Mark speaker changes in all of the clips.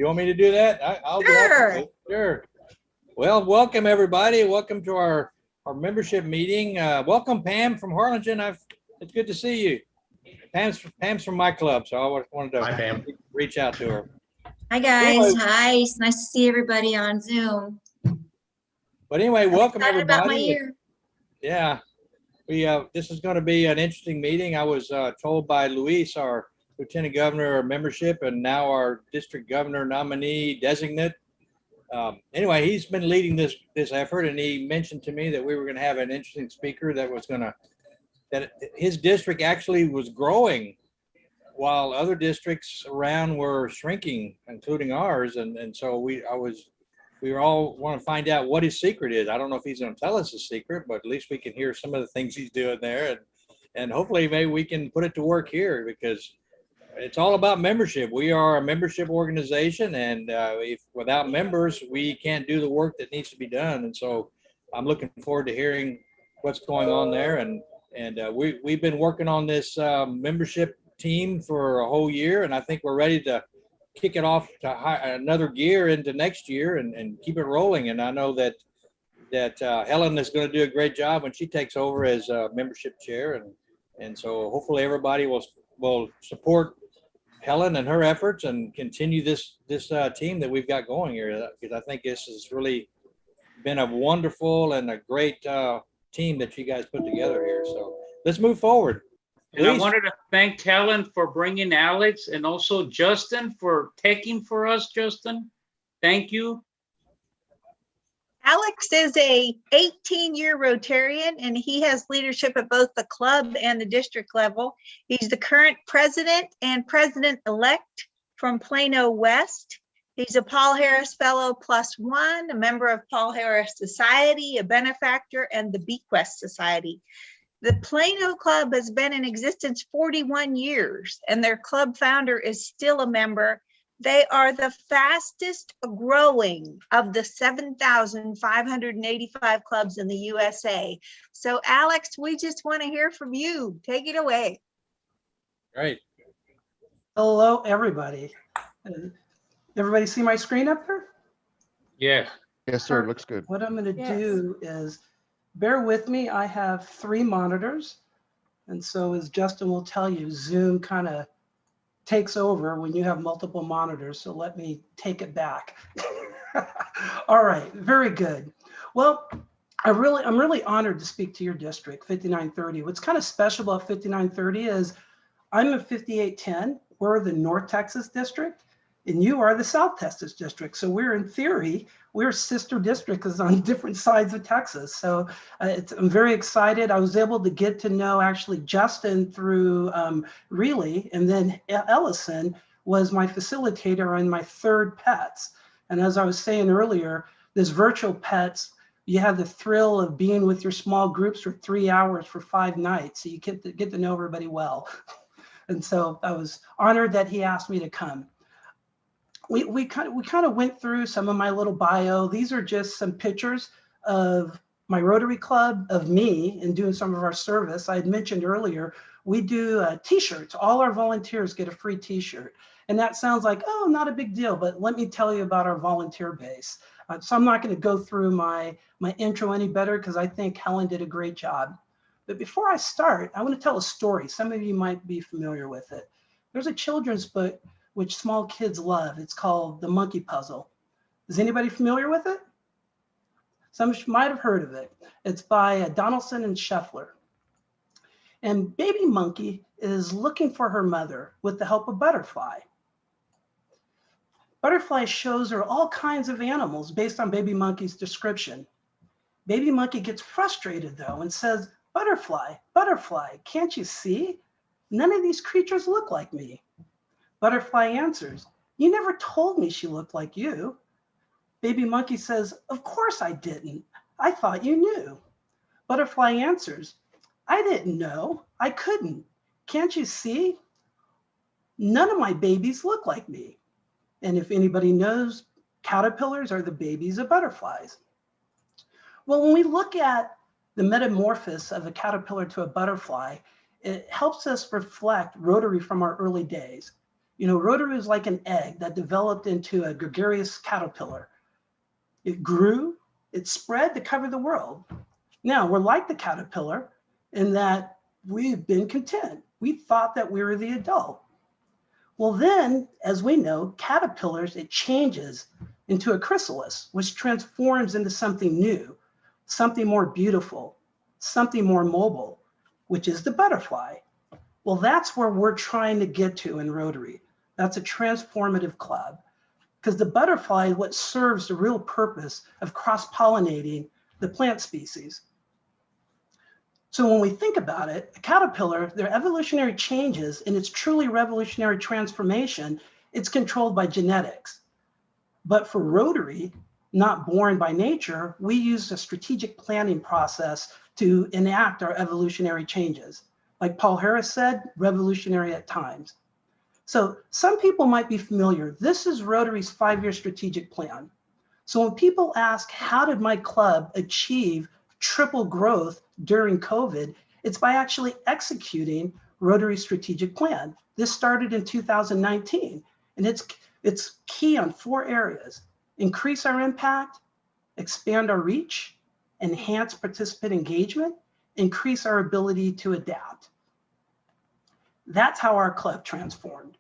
Speaker 1: You want me to do that? I'll be happy to. Sure. Well, welcome everybody. Welcome to our membership meeting. Welcome Pam from Harlingen. It's good to see you. Pam's from my club, so I wanted to
Speaker 2: Hi, Pam.
Speaker 1: reach out to her.
Speaker 3: Hi guys.
Speaker 1: Anyway,
Speaker 3: hi. It's nice to see everybody on Zoom.
Speaker 1: But anyway, welcome
Speaker 3: excited
Speaker 1: everybody.
Speaker 3: About my year.
Speaker 1: Yeah, this is going to be an interesting meeting. I was told by Luis, our Lieutenant Governor membership, and now our District Governor nominee designate. Anyway, he's been leading this effort, and he mentioned to me that we were going to have an interesting speaker that his district actually was growing while other districts around were shrinking, including ours. And so we all want to find out what his secret is. I don't know if he's going to tell us his secret, but at least we can hear some of the things he's doing there, and hopefully maybe we can put it to work here, because it's all about membership. We are a membership organization, and if without members, we can't do the work that needs to be done. And so I'm looking forward to hearing what's going on there. And we've been working on this membership team for a whole year, and I think we're ready to kick it off to another gear into next year and keep it rolling. And I know that Helen is going to do a great job when she takes over as membership chair, and so hopefully everybody will support Helen and her efforts and continue this team that we've got going here, because I think this has really been a wonderful and a great team that you guys put together here. So let's move forward.
Speaker 4: And I wanted to thank Helen for bringing Alex, and also Justin for taking for us, Justin. Thank you.
Speaker 5: Alex is a 18-year Rotarian, and he has leadership at both the club and the district level. He's the current president and president-elect from Plano West. He's a Paul Harris Fellow +1, a member of Paul Harris Society, a benefactor, and the Bequest Society. The Plano Club has been in existence 41 years, and their club founder is still a member. They are the fastest growing of the 7,585 clubs in the USA. So Alex, we just want to hear from you. Take it away.
Speaker 1: Great.
Speaker 6: Hello, everybody. Everybody see my screen up there?
Speaker 4: Yeah.
Speaker 7: Yes, sir. Looks good.
Speaker 6: What I'm going to do is, bear with me. I have 3 monitors. And so as Justin will tell you, Zoom kind of takes over when you have multiple monitors. So let me take it back. All right, very good. Well, I'm really honored to speak to your district, 5930. What's kind of special about 5930 is I'm a 5810. We're the North Texas district, and you are the South Texas district. So we're, in theory, we're sister districts on different sides of Texas. So I'm very excited. I was able to get to know actually Justin through Relay, and then Ellison was my facilitator on my 3rd pets. And as I was saying earlier, this virtual pets, you have the thrill of being with your small groups for 3 hours for 5 nights. So you get to know everybody well. And so I was honored that he asked me to come. We kind of went through some of my little bio. These are just some pictures of my Rotary Club, of me, and doing some of our service. I had mentioned earlier, we do t-shirts. All our volunteers get a free t-shirt. And that sounds like, oh, not a big deal, but let me tell you about our volunteer base. So I'm not going to go through my intro any better, because I think Helen did a great job. But before I start, I want to tell a story. Some of you might be familiar with it. There's a children's book which small kids love. It's called The Monkey Puzzle. Is anybody familiar with it? Some might have heard of it. It's by Donaldson and Scheffler. And baby monkey is looking for her mother with the help of Butterfly. Butterfly shows her all kinds of animals based on baby monkey's description. Baby monkey gets frustrated though and says, Butterfly, Butterfly, can't you see? None of these creatures look like me. Butterfly answers, you never told me she looked like you. Baby monkey says, of course I didn't. I thought you knew. Butterfly answers, I didn't know. I couldn't. Can't you see? None of my babies look like me. And if anybody knows, caterpillars are the babies of butterflies. Well, when we look at the metamorphosis of a caterpillar to a butterfly, it helps us reflect Rotary from our early days. Rotary is like an egg that developed into a gregarious caterpillar. It grew, it spread to cover the world. Now, we're like the caterpillar in that we've been content. We thought that we were the adult. Well, then, as we know, caterpillars, it changes into a chrysalis, which transforms into something new, something more beautiful, something more mobile, which is the butterfly. Well, that's where we're trying to get to in Rotary. That's a transformative club, because the butterfly is what serves the real purpose of cross-pollinating the plant species. So when we think about it, a caterpillar, their evolutionary changes and its truly revolutionary transformation, it's controlled by genetics. But for Rotary, not born by nature, we use a strategic planning process to enact our evolutionary changes. Like Paul Harris said, revolutionary at times. So some people might be familiar. This is Rotary's 5-year strategic plan. So when people ask, how did my club achieve triple growth during COVID? It's by actually executing Rotary's strategic plan. This started in 2019, and it's key on 4 areas: increase our impact, expand our reach, enhance participant engagement, increase our ability to adapt. That's how our club transformed.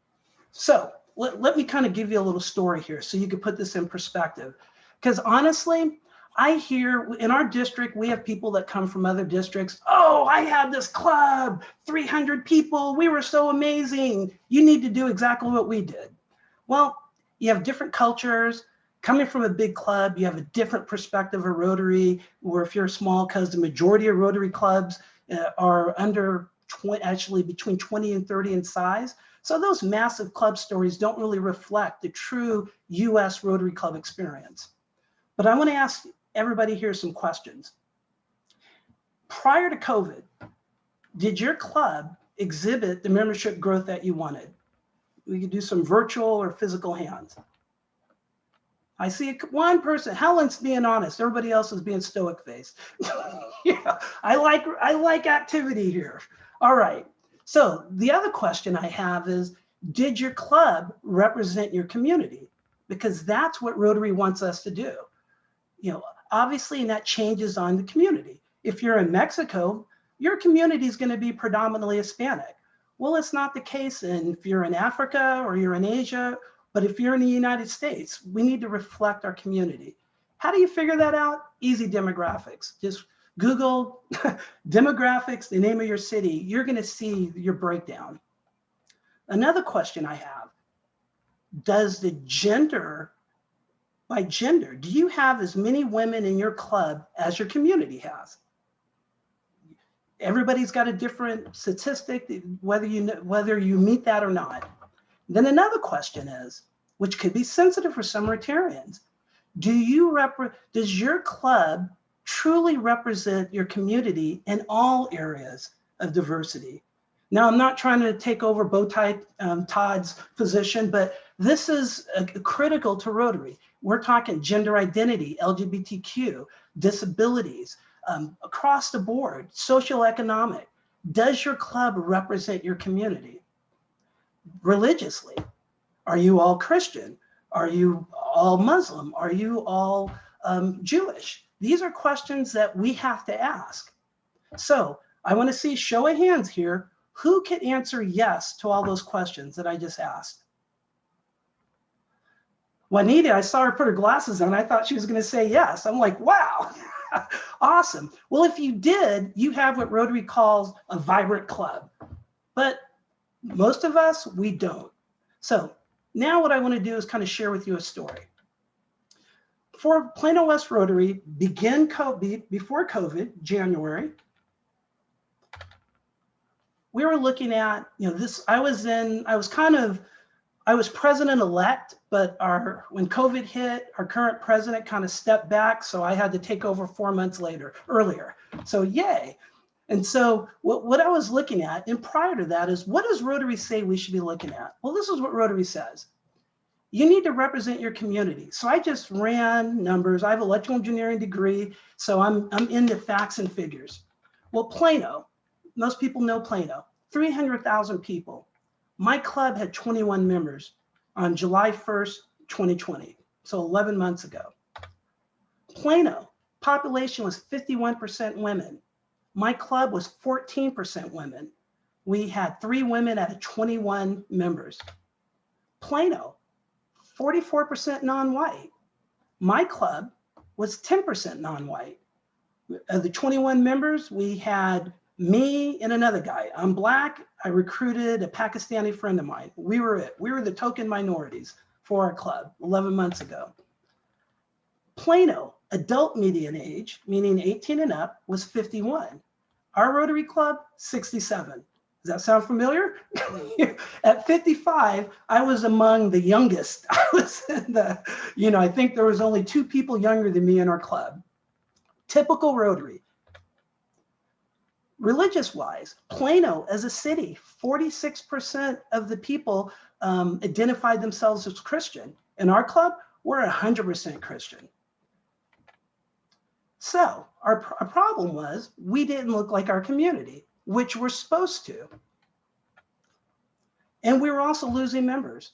Speaker 6: So let me kind of give you a little story here so you can put this in perspective. Because honestly, I hear in our district, we have people that come from other districts. Oh, I had this club, 300 people. We were so amazing. You need to do exactly what we did. Well, you have different cultures. Coming from a big club, you have a different perspective of Rotary, or if you're small, because the majority of Rotary clubs are actually between 20 and 30 in size. So those massive club stories don't really reflect the true US Rotary Club experience. But I want to ask everybody here some questions. Prior to COVID, did your club exhibit the membership growth that you wanted? We could do some virtual or physical hands. I see one person, Helen's being honest, everybody else is being stoic faced. Yeah, I like activity here. All right, so the other question I have is, did your club represent your community? Because that's what Rotary wants us to do. Obviously, and that changes on the community. If you're in Mexico, your community is going to be predominantly Hispanic. Well, it's not the case if you're in Africa or you're in Asia, but if you're in the United States, we need to reflect our community. How do you figure that out? Easy demographics. Just Google demographics, the name of your city. You're going to see your breakdown. Another question I have, does the by gender, do you have as many women in your club as your community has? Everybody's got a different statistic, whether you meet that or not. Then another question is, which could be sensitive for some Rotarians, does your club truly represent your community in all areas of diversity? Now, I'm not trying to take over Bowtie Todd's position, but this is critical to Rotary. We're talking gender identity, LGBTQ, disabilities, across the board, social economic. Does your club represent your community? Religiously, are you all Christian? Are you all Muslim? Are you all Jewish? These are questions that we have to ask. So I want to see show of hands here. Who could answer yes to all those questions that I just asked? Juanita, I saw her put her glasses on. I thought she was going to say yes. I'm like, wow, awesome. Well, if you did, you have what Rotary calls a vibrant club. But most of us, we don't. So now what I want to do is kind of share with you a story. For Plano West Rotary, before COVID, January, we were looking at, I was president-elect, but when COVID hit, our current president kind of stepped back, so I had to take over 4 months earlier. So yay. And so what I was looking at, and prior to that, is what does Rotary say we should be looking at? Well, this is what Rotary says. You need to represent your community. So I just ran numbers. I have an electrical engineering degree, so I'm into facts and figures. Well, Plano, most people know Plano, 300,000 people. My club had 21 members on July 1st, 2020, so 11 months ago. Plano, population was 51% women. My club was 14% women. We had 3 women out of 21 members. Plano, 44% non-white. My club was 10% non-white. Of the 21 members, we had me and another guy. I'm Black. I recruited a Pakistani friend of mine. We were it. We were the token minorities for our club 11 months ago. Plano, adult median age, meaning 18 and up, was 51. Our Rotary Club, 67. Does that sound familiar? At 55, I was among the youngest. I was in the, I think there was only 2 people younger than me in our club. Typical Rotary. Religious-wise, Plano as a city, 46% of the people identified themselves as Christian. In our club, we're 100% Christian. So our problem was we didn't look like our community, which we're supposed to. And we were also losing members.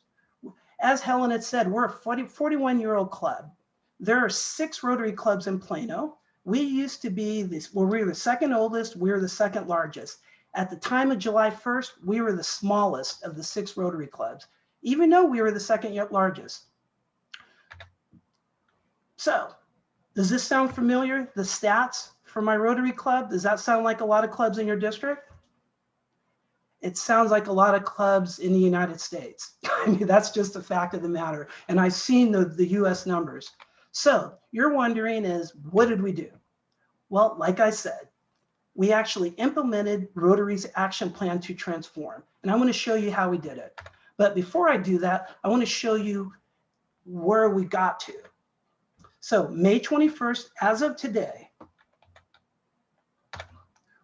Speaker 6: As Helen had said, we're a 41-year-old club. There are 6 Rotary clubs in Plano. We used to be this, well, we were the second oldest, we were the second largest. At the time of July 1st, we were the smallest of the 6 Rotary clubs, even though we were the second largest. So, does this sound familiar? The stats for my Rotary club, does that sound like a lot of clubs in your district? It sounds like a lot of clubs in the United States. I mean, that's just a fact of the matter. And I've seen the US numbers. So you're wondering is, what did we do? Well, like I said, we actually implemented Rotary's action plan to transform. And I'm going to show you how we did it. But before I do that, I want to show you where we got to. So May 21st, as of today,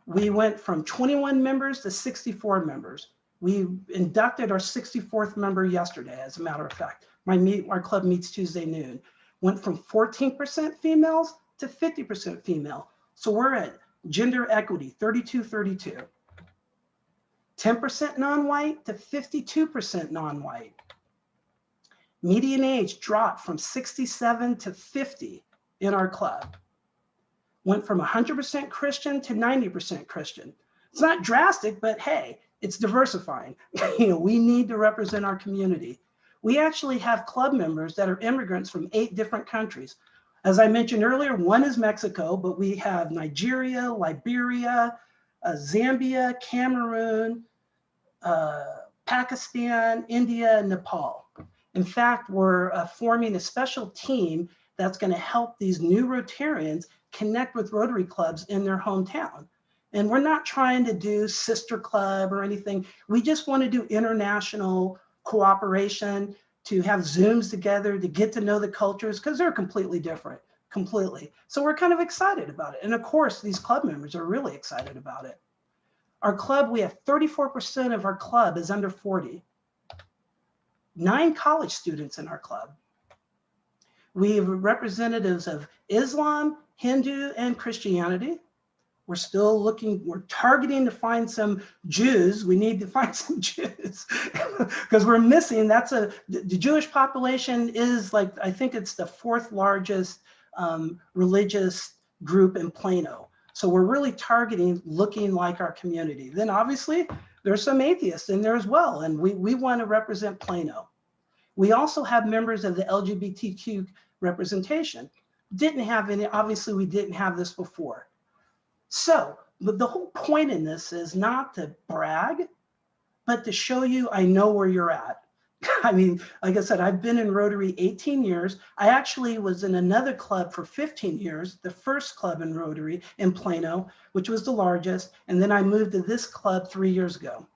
Speaker 6: we went from 21 members to 64 members. We inducted our 64th member yesterday, as a matter of fact. Our club meets Tuesday noon. Went from 14% females to 50% female. So we're at gender equity, 32-32. 10% non-white to 52% non-white. Median age dropped from 67 to 50 in our club. Went from 100% Christian to 90% Christian. It's not drastic, but hey, it's diversifying. We need to represent our community. We actually have club members that are immigrants from 8 different countries. As I mentioned earlier, one is Mexico, but we have Nigeria, Liberia, Zambia, Cameroon, Pakistan, India, and Nepal. In fact, we're forming a special team that's going to help these new Rotarians connect with Rotary clubs in their hometown. And we're not trying to do sister club or anything. We just want to do international cooperation, to have Zooms together, to get to know the cultures, because they're completely different, completely. So we're kind of excited about it. And of course, these club members are really excited about it. Our club, we have 34% of our club is under 40. 9 college students in our club. We have representatives of Islam, Hindu, and Christianity. We're still looking, we're targeting to find some Jews. We need to find some Jews because we're missing, the Jewish population is like, I think it's the 4th largest religious group in Plano. So we're really targeting looking like our community. Then obviously there's some atheists in there as well. And we want to represent Plano. We also have members of the LGBTQ representation. Didn't have any, obviously we didn't have this before. So, but the whole point in this is not to brag, but to show you I know where you're at. I mean, like I said, I've been in Rotary 18 years. I actually was in another club for 15 years, the first club in Rotary in Plano, which was the largest. And then I moved to this club 3 years ago.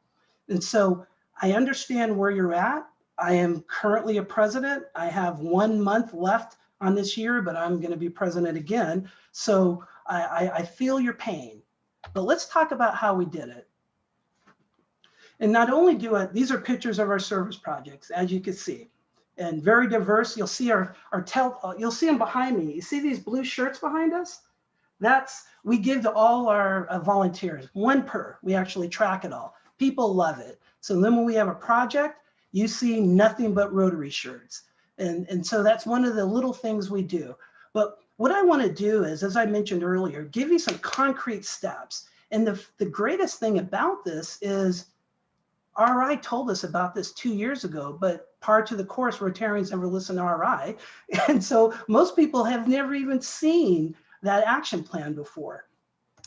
Speaker 6: And so I understand where you're at. I am currently a president. I have 1 month left on this year, but I'm going to be president again. So I feel your pain, but let's talk about how we did it. And not only these are pictures of our service projects, as you can see, and very diverse. You'll see you'll see them behind me. You see these blue shirts behind us? We give to all our volunteers, 1 per. We actually track it all. People love it. So then when we have a project, you see nothing but Rotary shirts. And so that's one of the little things we do. But what I want to do is, as I mentioned earlier, give you some concrete steps. And the greatest thing about this is RI told us about this 2 years ago, but prior to the course, Rotarians never listened to RI. And so most people have never even seen that action plan before.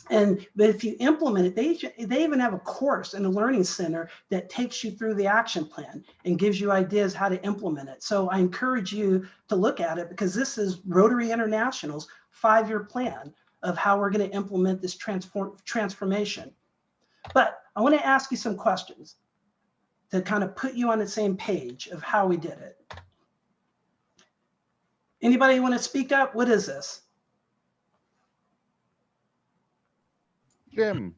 Speaker 6: But if you implement it, they even have a course in the Learning Center that takes you through the action plan and gives you ideas how to implement it. So I encourage you to look at it, because this is Rotary International's 5-year plan of how we're going to implement this transformation. But I want to ask you some questions to kind of put you on the same page of how we did it. Anybody want to speak up? What is this?
Speaker 2: Gym.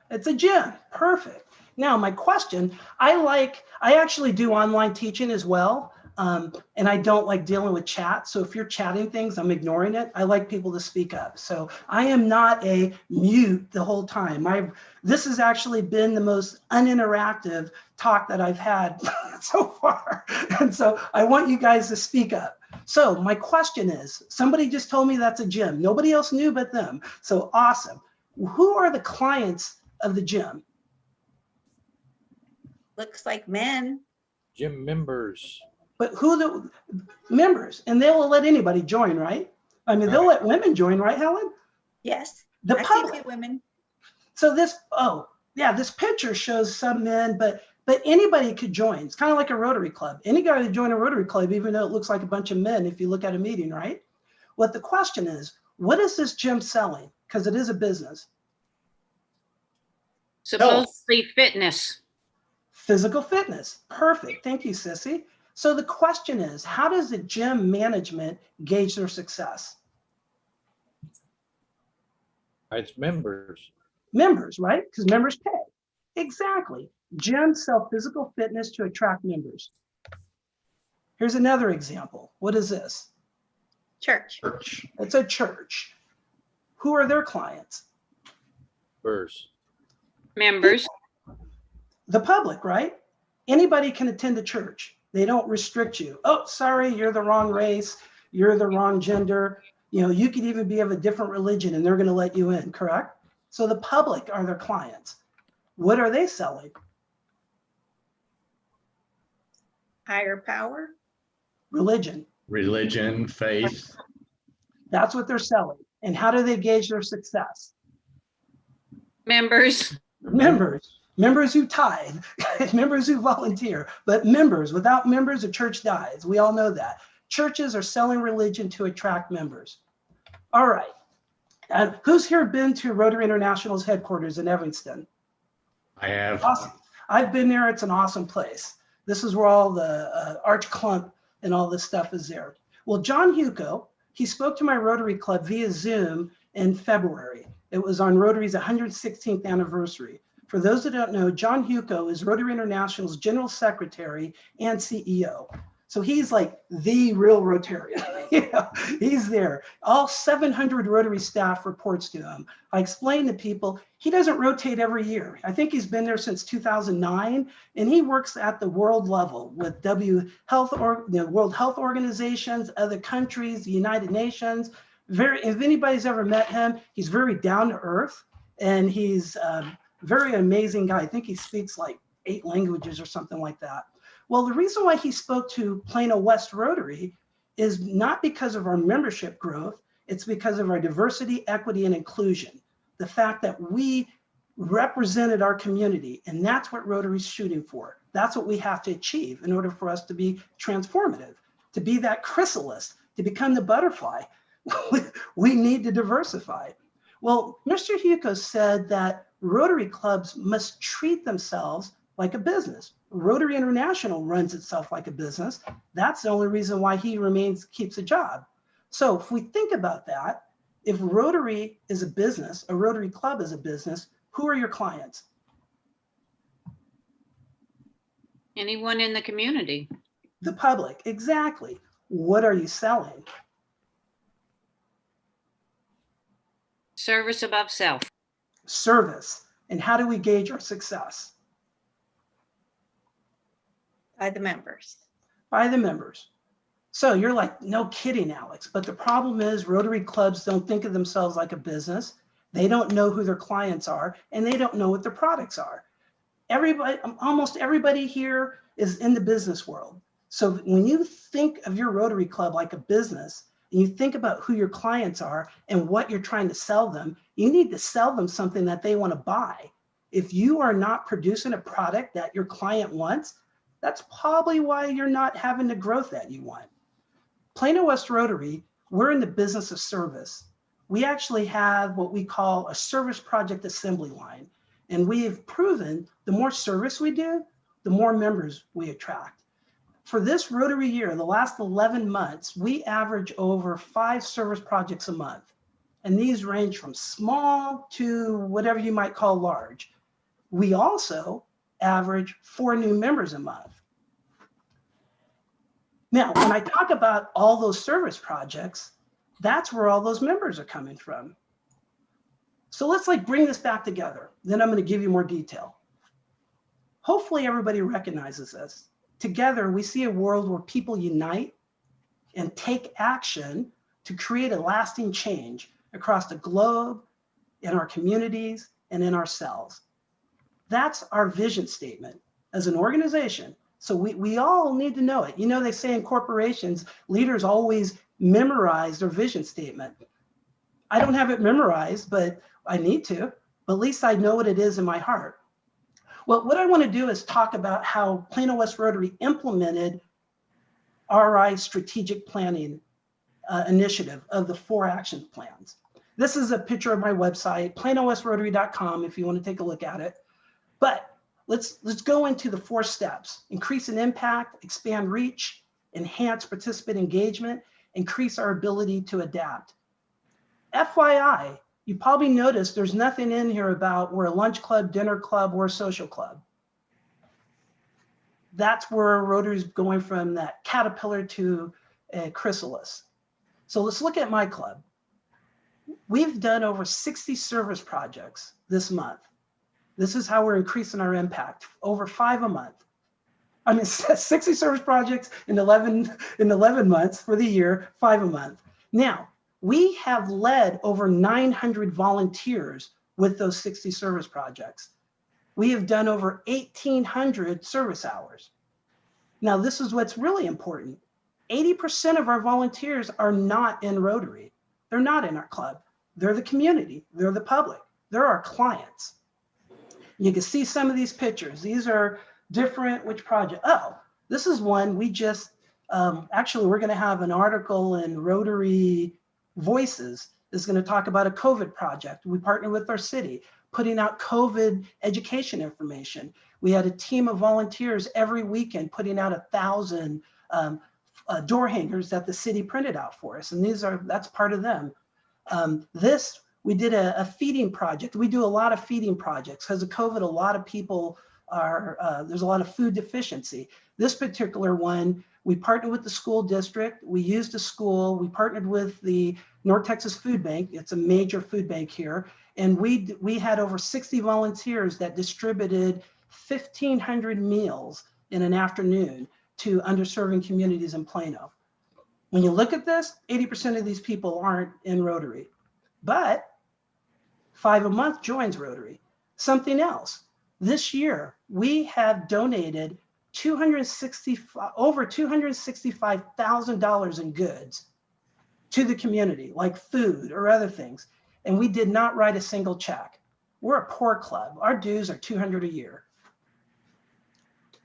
Speaker 6: It's a gym. Perfect. Now, my question, I actually do online teaching as well. And I don't like dealing with chat. So if you're chatting things, I'm ignoring it. I like people to speak up. So I am not a mute the whole time. This has actually been the most uninteractive talk that I've had so far. And so I want you guys to speak up. So my question is, somebody just told me that's a gym. Nobody else knew but them. So awesome. Who are the clients of the gym?
Speaker 3: Looks like men.
Speaker 1: Gym members.
Speaker 6: But who the members? And they will let anybody join, right? I mean, they'll let women join, right, Helen?
Speaker 3: Yes.
Speaker 6: The
Speaker 3: I see a
Speaker 6: public.
Speaker 3: few women.
Speaker 6: So this, oh, yeah, this picture shows some men, but anybody could join. It's kind of like a Rotary Club. Any guy could join a Rotary Club, even though it looks like a bunch of men if you look at a meeting, right? What the question is, what is this gym selling? Because it is a business.
Speaker 7: Supposedly fitness.
Speaker 6: Physical fitness. Perfect. Thank you, Sissy. So the question is, how does the gym management gauge their success?
Speaker 1: It's members.
Speaker 6: Members, right? Because members pay. Exactly. Gyms sell physical fitness to attract members. Here's another example. What is this?
Speaker 3: Church.
Speaker 6: Church. It's a church. Who are their clients?
Speaker 1: Members.
Speaker 7: Members.
Speaker 6: The public, right? Anybody can attend a church. They don't restrict you. Oh, sorry, you're the wrong race. You're the wrong gender. You know, you could even be of a different religion and they're going to let you in, correct? So the public are their clients. What are they selling?
Speaker 3: Higher power.
Speaker 6: Religion.
Speaker 8: Religion, faith.
Speaker 6: That's what they're selling. And how do they gauge their success?
Speaker 7: Members.
Speaker 6: Members. Members who tithe, members who volunteer, but members, without members, the church dies. We all know that. Churches are selling religion to attract members. All right. And who's here been to Rotary International's headquarters in Evanston?
Speaker 8: I have.
Speaker 6: Awesome. I've been there. It's an awesome place. This is where all the Arch Clump and all this stuff is there. Well, John Huco, he spoke to my Rotary Club via Zoom in February. It was on Rotary's 116th anniversary. For those that don't know, John Huco is Rotary International's General Secretary and CEO. So he's like the real Rotarian. You know, he's there. All 700 Rotary staff reports to him. I explained to people, he doesn't rotate every year. I think he's been there since 2009, and he works at the world level with the World Health Organizations, other countries, the United Nations. If anybody's ever met him, he's very down to earth, and he's very amazing guy. I think he speaks like 8 languages or something like that. Well, the reason why he spoke to Plano West Rotary is not because of our membership growth. It's because of our diversity, equity, and inclusion. The fact that we represented our community, and that's what Rotary's shooting for. That's what we have to achieve in order for us to be transformative, to be that chrysalis, to become the butterfly. We need to diversify. Well, Mr. Huco said that Rotary clubs must treat themselves like a business. Rotary International runs itself like a business. That's the only reason why he keeps a job. So if we think about that, if Rotary is a business, a Rotary club is a business, who are your clients?
Speaker 7: Anyone in the community.
Speaker 6: The public, exactly. What are you selling?
Speaker 7: Service above self.
Speaker 6: Service. And how do we gauge our success?
Speaker 3: By the members.
Speaker 6: By the members. So you're like, no kidding, Alex. But the problem is Rotary clubs don't think of themselves like a business. They don't know who their clients are, and they don't know what their products are. Everybody, almost everybody here is in the business world. So when you think of your Rotary club like a business, and you think about who your clients are and what you're trying to sell them, you need to sell them something that they want to buy. If you are not producing a product that your client wants, that's probably why you're not having the growth that you want. Plano West Rotary, we're in the business of service. We actually have what we call a service project assembly line. And we have proven the more service we do, the more members we attract. For this Rotary year, the last 11 months, we average over 5 service projects a month. And these range from small to whatever you might call large. We also average 4 new members a month. Now, when I talk about all those service projects, that's where all those members are coming from. So let's bring this back together. Then I'm going to give you more detail. Hopefully everybody recognizes this. Together, we see a world where people unite and take action to create a lasting change across the globe, in our communities, and in ourselves. That's our vision statement as an organization. So we all need to know it. You know, they say in corporations, leaders always memorize their vision statement. I don't have it memorized, but I need to. But at least I know what it is in my heart. Well, what I want to do is talk about how Plano West Rotary implemented RI strategic planning initiative of the 4 action plans. This is a picture of my website, planowestrotary.com, if you want to take a look at it. But let's go into the 4 steps: increase in impact, expand reach, enhance participant engagement, increase our ability to adapt. FYI, you probably noticed there's nothing in here about we're a lunch club, dinner club, or a social club. That's where Rotary's going from that caterpillar to a chrysalis. So let's look at my club. We've done over 60 service projects this month. This is how we're increasing our impact, over 5 a month. I mean, 60 service projects in 11 months for the year, 5 a month. Now, we have led over 900 volunteers with those 60 service projects. We have done over 1,800 service hours. Now, this is what's really important. 80% of our volunteers are not in Rotary. They're not in our club. They're the community. They're the public. They're our clients. You can see some of these pictures. These are different, which project? Oh, this is one we just, actually, we're going to have an article in Rotary Voices is going to talk about a COVID project. We partnered with our city, putting out COVID education information. We had a team of volunteers every weekend putting out 1,000 door hangers that the city printed out for us. And that's part of them. We did a feeding project. We do a lot of feeding projects because of COVID. A lot of people there's a lot of food deficiency. This particular one, we partnered with the school district. We used a school. We partnered with the North Texas Food Bank. It's a major food bank here. And we had over 60 volunteers that distributed 1,500 meals in an afternoon to underserving communities in Plano. When you look at this, 80% of these people aren't in Rotary, but 5 a month joins Rotary. Something else, this year, we have donated over $265,000 in goods to the community, like food or other things. And we did not write a single check. We're a poor club. Our dues are $200 a year.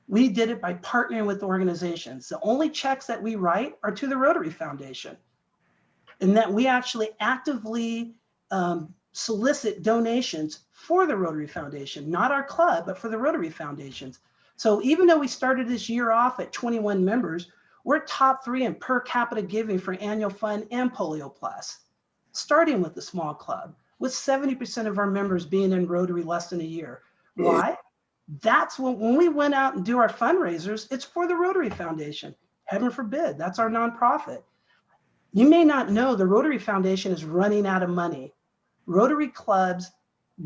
Speaker 6: We did it by partnering with organizations. The only checks that we write are to the Rotary Foundation, and that we actually actively solicit donations for the Rotary Foundation, not our club, but for the Rotary Foundations. So even though we started this year off at 21 members, we're top 3 in per capita giving for annual fund and Polio Plus, starting with the small club, with 70% of our members being in Rotary less than a year. Why? That's when we went out and do our fundraisers, it's for the Rotary Foundation. Heaven forbid, that's our nonprofit. You may not know the Rotary Foundation is running out of money. Rotary clubs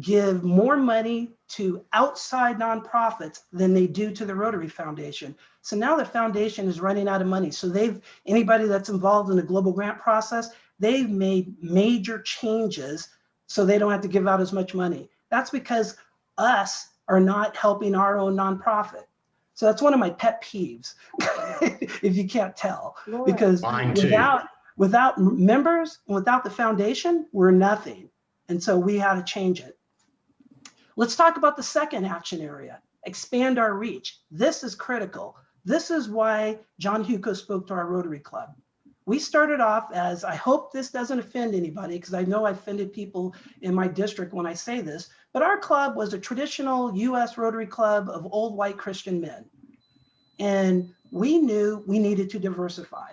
Speaker 6: give more money to outside nonprofits than they do to the Rotary Foundation. So now the foundation is running out of money. So anybody that's involved in the global grant process, they've made major changes so they don't have to give out as much money. That's because us are not helping our own nonprofit. So that's one of my pet peeves, if you can't tell, because
Speaker 8: Mine too.
Speaker 6: without members, without the foundation, we're nothing. And so we had to change it. Let's talk about the second action area, expand our reach. This is critical. This is why John Hugo spoke to our Rotary Club. We started off as, I hope this doesn't offend anybody, because I know I offended people in my district when I say this, but our club was a traditional US Rotary Club of old white Christian men. And we knew we needed to diversify.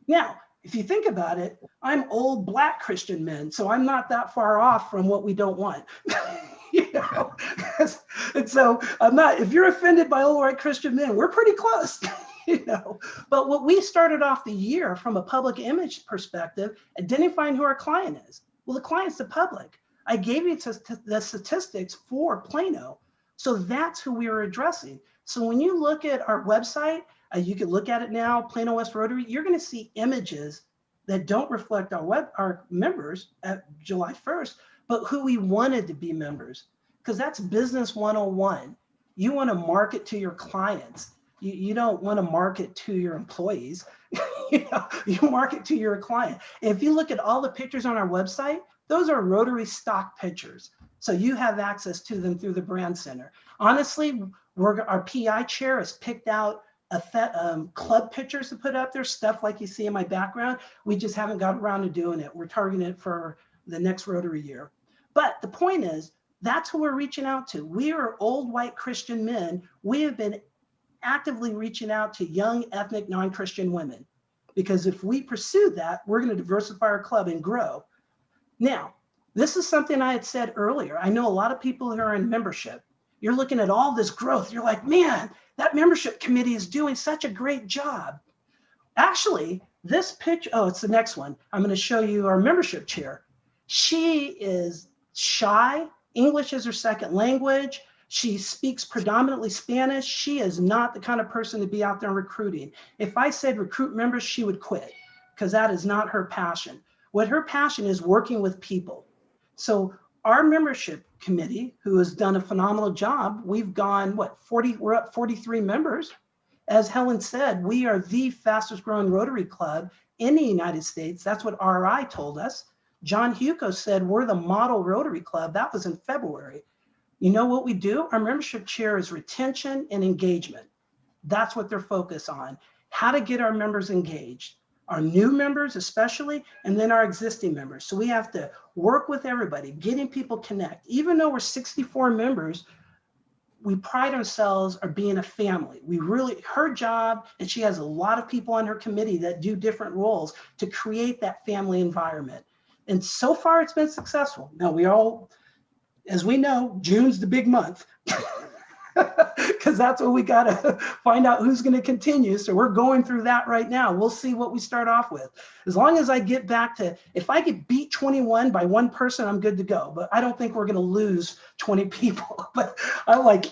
Speaker 6: Now, if you think about it, I'm old Black Christian men, so I'm not that far off from what we don't want. You know? And so I'm not, if you're offended by old white Christian men, we're pretty close. You know, but what we started off the year from a public image perspective, identifying who our client is. Well, the client's the public. I gave you the statistics for Plano. So that's who we were addressing. So when you look at our website, you can look at it now, Plano West Rotary, you're going to see images that don't reflect our members at July 1st, but who we wanted to be members, because that's business 101. You want to market to your clients. You don't want to market to your employees. You know, you market to your client. And if you look at all the pictures on our website, those are Rotary stock pictures. So you have access to them through the brand center. Honestly, our PI chair has picked out club pictures to put up there, stuff like you see in my background. We just haven't got around to doing it. We're targeting it for the next Rotary year. But the point is, that's who we're reaching out to. We are old white Christian men. We have been actively reaching out to young ethnic non-Christian women, because if we pursue that, we're going to diversify our club and grow. Now, this is something I had said earlier. I know a lot of people who are in membership. You're looking at all this growth. You're like, man, that membership committee is doing such a great job. Actually, this picture, oh, it's the next one. I'm going to show you our membership chair. She is shy. English is her second language. She speaks predominantly Spanish. She is not the kind of person to be out there recruiting. If I said recruit members, she would quit, because that is not her passion. What her passion is, working with people. So our membership committee, who has done a phenomenal job, we've gone, we're up 43 members. As Helen said, we are the fastest growing Rotary Club in the United States. That's what RI told us. John Hugo said we're the model Rotary Club. That was in February. You know what we do? Our membership chair is retention and engagement. That's what they're focused on. How to get our members engaged, our new members especially, and then our existing members. So we have to work with everybody, getting people connect. Even though we're 64 members, we pride ourselves on being a family. Her job, and she has a lot of people on her committee that do different roles to create that family environment. And so far it's been successful. Now as we know, June's the big month, because that's when we got to find out who's going to continue. So we're going through that right now. We'll see what we start off with. As long as I get back to, if I get beat 21 by one person, I'm good to go. But I don't think we're going to lose 20 people. But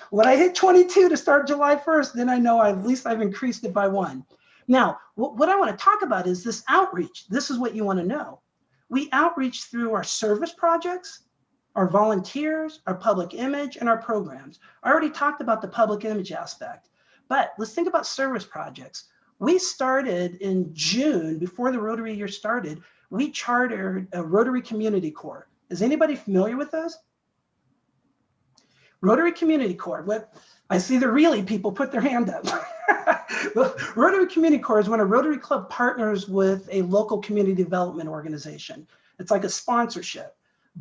Speaker 6: when I hit 22 to start July 1st, then I know at least I've increased it by one. Now, what I want to talk about is this outreach. This is what you want to know. We outreach through our service projects, our volunteers, our public image, and our programs. I already talked about the public image aspect, but let's think about service projects. We started in June, before the Rotary year started, we chartered a Rotary Community Corps. Is anybody familiar with those? Rotary Community Corps. I see the really people put their hand up. Rotary Community Corps is when a Rotary Club partners with a local community development organization. It's like a sponsorship.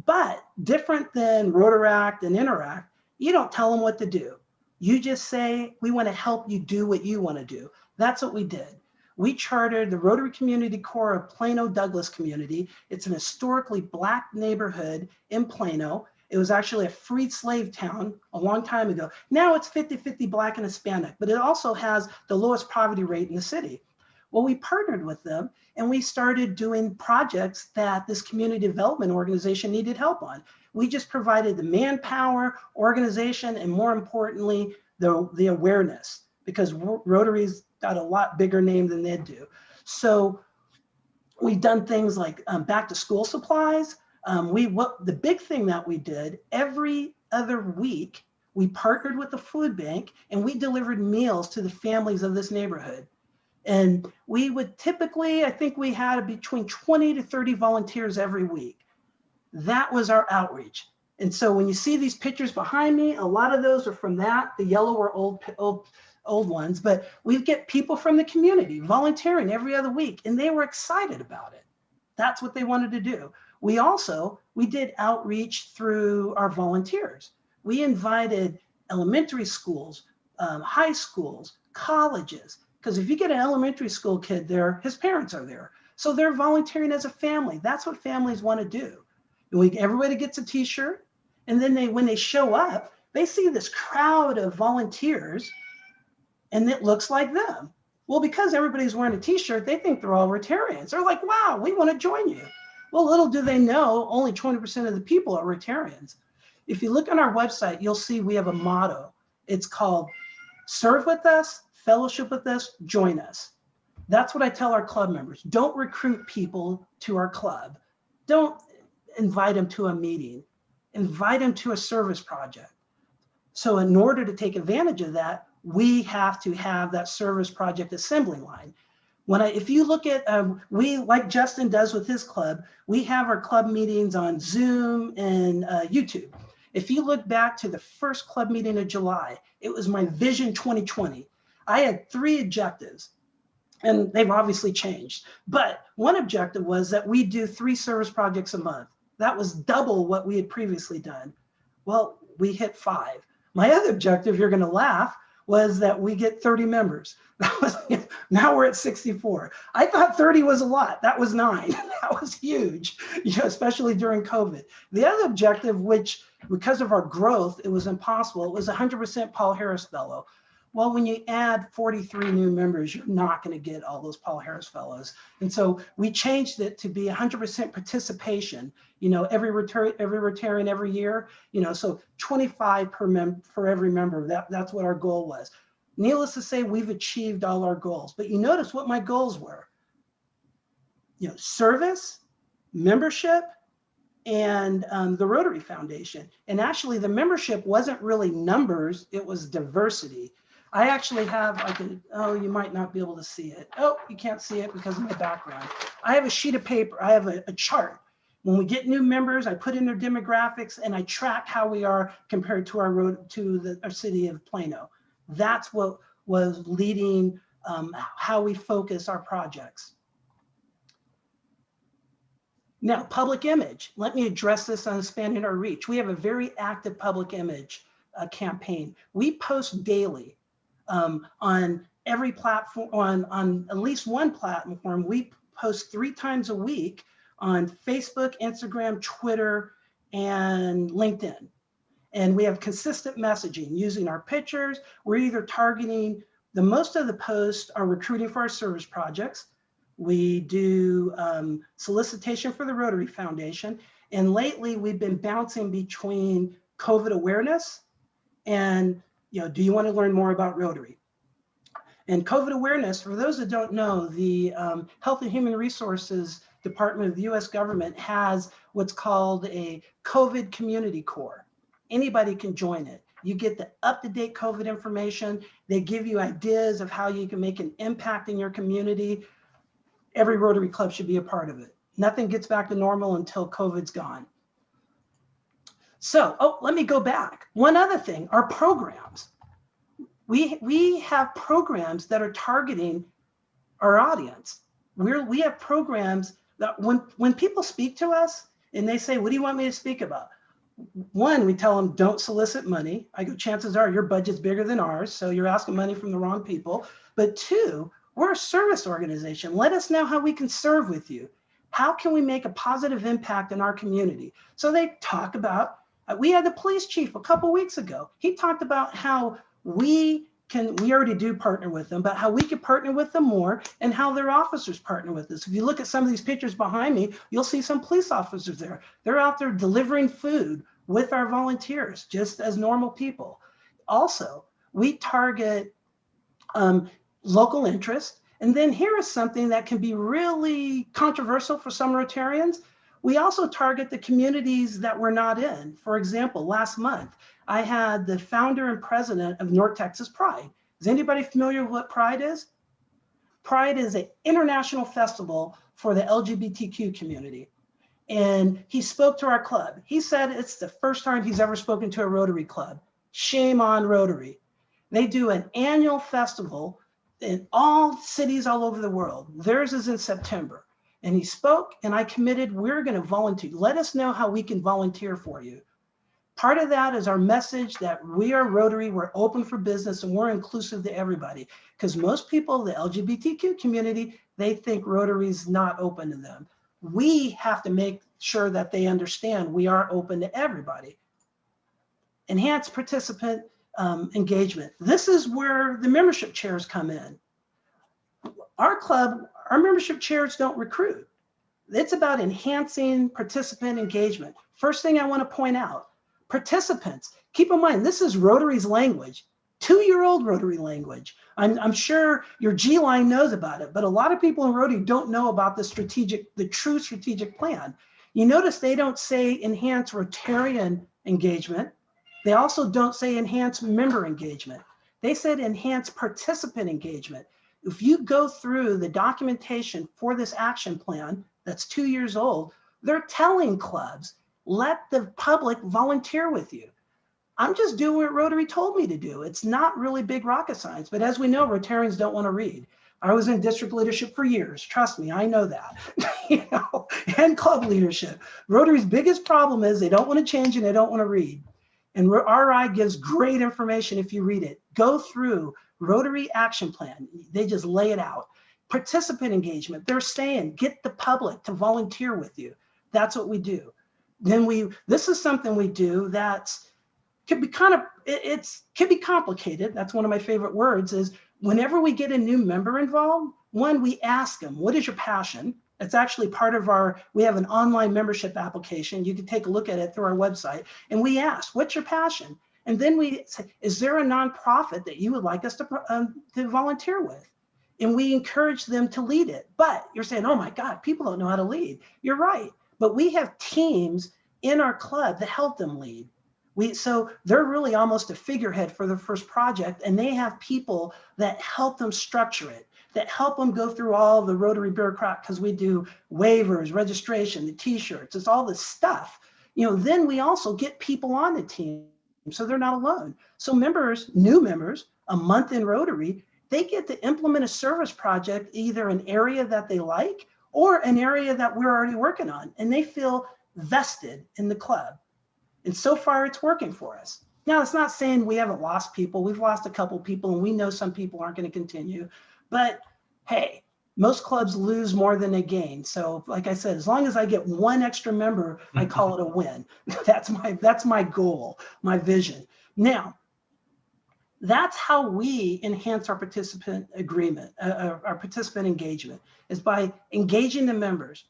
Speaker 6: But different than Rotaract and Interact, you don't tell them what to do. You just say, we want to help you do what you want to do. That's what we did. We chartered the Rotary Community Corps of Plano Douglas Community. It's an historically Black neighborhood in Plano. It was actually a freed slave town a long time ago. Now it's 50-50 Black and Hispanic, but it also has the lowest poverty rate in the city. Well, we partnered with them and we started doing projects that this community development organization needed help on. We just provided the manpower, organization, and more importantly, the awareness. because Rotary's got a lot bigger name than they do. So we've done things like back to school supplies. The big thing that we did, every other week, we partnered with the food bank and we delivered meals to the families of this neighborhood. And we would typically, I think we had between 20 to 30 volunteers every week. That was our outreach. And so when you see these pictures behind me, a lot of those are from that. The yellow are old ones, but we get people from the community volunteering every other week, and they were excited about it. That's what they wanted to do. We did outreach through our volunteers. We invited elementary schools, high schools, colleges, because if you get an elementary school kid there, his parents are there. So they're volunteering as a family. That's what families want to do. Everybody gets a t-shirt, and then when they show up, they see this crowd of volunteers, and it looks like them. Well, because everybody's wearing a t-shirt, they think they're all Rotarians. They're like, wow, we want to join you. Well, little do they know, only 20% of the people are Rotarians. If you look on our website, you'll see we have a motto. It's called serve with us, fellowship with us, join us. That's what I tell our club members. Don't recruit people to our club. Don't invite them to a meeting. Invite them to a service project. So in order to take advantage of that, we have to have that service project assembly line. If you look at, like Justin does with his club, we have our club meetings on Zoom and YouTube. If you look back to the first club meeting of July, it was my Vision 2020. I had 3 objectives, and they've obviously changed. But one objective was that we do 3 service projects a month. That was double what we had previously done. Well, we hit 5. My other objective, you're going to laugh, was that we get 30 members. Now we're at 64. I thought 30 was a lot. That was 9. That was huge, especially during COVID. The other objective, which because of our growth, it was impossible. It was 100% Paul Harris Fellow. Well, when you add 43 new members, you're not going to get all those Paul Harris Fellows. And so we changed it to be 100% participation. Every Rotarian every year, so 25 for every member. That's what our goal was. Needless to say, we've achieved all our goals. But you notice what my goals were. Service, membership, and the Rotary Foundation. And actually, the membership wasn't really numbers; it was diversity. I actually have, you might not be able to see it. Oh, you can't see it because of my background. I have a sheet of paper. I have a chart. When we get new members, I put in their demographics and I track how we are compared to our city of Plano. That's what was leading how we focus our projects. Now, public image. Let me address this on expanding our reach. We have a very active public image campaign. We post daily. On every platform, on at least one platform. We post 3 times a week on Facebook, Instagram, Twitter, and LinkedIn. And we have consistent messaging using our pictures. We're either targeting, most of the posts are recruiting for our service projects. We do solicitation for the Rotary Foundation. And lately we've been bouncing between COVID awareness and do you want to learn more about Rotary? And COVID awareness, for those that don't know, the Health and Human Resources Department of the US government has what's called a COVID Community Corps. Anybody can join it. You get the up-to-date COVID information. They give you ideas of how you can make an impact in your community. Every Rotary Club should be a part of it. Nothing gets back to normal until COVID's gone. So, let me go back. One other thing, our programs. We have programs that are targeting our audience. We have programs that when people speak to us and they say, what do you want me to speak about? One, we tell them, don't solicit money. I go, chances are your budget's bigger than ours, so you're asking money from the wrong people. But 2, we're a service organization. Let us know how we can serve with you. How can we make a positive impact in our community? So they talk about, we had the police chief a couple weeks ago. He talked about how we already do partner with them, but how we can partner with them more and how their officers partner with us. If you look at some of these pictures behind me, you'll see some police officers there. They're out there delivering food with our volunteers, just as normal people. Also, we target local interest. And then here is something that can be really controversial for some Rotarians. We also target the communities that we're not in. For example, last month, I had the founder and president of North Texas Pride. Is anybody familiar with what Pride is? Pride is an international festival for the LGBTQ community. And he spoke to our club. He said it's the first time he's ever spoken to a Rotary club. Shame on Rotary. They do an annual festival in all cities all over the world. Theirs is in September. And he spoke, and I committed, we're going to volunteer. Let us know how we can volunteer for you. Part of that is our message that we are Rotary, we're open for business, and we're inclusive to everybody. Because most people, the LGBTQ community, they think Rotary is not open to them. We have to make sure that they understand we are open to everybody. Enhanced participant engagement. This is where the membership chairs come in. Our club, our membership chairs don't recruit. It's about enhancing participant engagement. First thing I want to point out, participants, keep in mind, this is Rotary's language, 2-year-old Rotary language. I'm sure your G line knows about it, but a lot of people in Rotary don't know about the true strategic plan. You notice they don't say enhance Rotarian engagement. They also don't say enhance member engagement. They said enhance participant engagement. If you go through the documentation for this action plan that's 2 years old, they're telling clubs, let the public volunteer with you. I'm just doing what Rotary told me to do. It's not really big rocket science, but as we know, Rotarians don't want to read. I was in district leadership for years. Trust me, I know that. And club leadership. Rotary's biggest problem is they don't want to change and they don't want to read. And RI gives great information if you read it. Go through Rotary Action Plan. They just lay it out. Participant engagement. They're saying get the public to volunteer with you. That's what we do. Then this is something we do that's could be could be complicated. That's one of my favorite words is whenever we get a new member involved, one, we ask them, what is your passion? It's actually part of we have an online membership application. You can take a look at it through our website. And we ask, what's your passion? And then we say, is there a nonprofit that you would like us to volunteer with? And we encourage them to lead it. But you're saying, oh my God, people don't know how to lead. You're right. But we have teams in our club that help them lead. So they're really almost a figurehead for the first project, and they have people that help them structure it, that help them go through all the Rotary bureaucrat, because we do waivers, registration, the t-shirts, it's all this stuff. Then we also get people on the team, so they're not alone. So members, new members, a month in Rotary, they get to implement a service project, either an area that they like or an area that we're already working on, and they feel vested in the club. And so far it's working for us. Now, it's not saying we haven't lost people. We've lost a couple people and we know some people aren't going to continue, but hey, most clubs lose more than they gain. So like I said, as long as I get one extra member, I call it a win. That's my goal, my vision. Now, that's how we enhance our participant agreement, our participant engagement, is by engaging the members,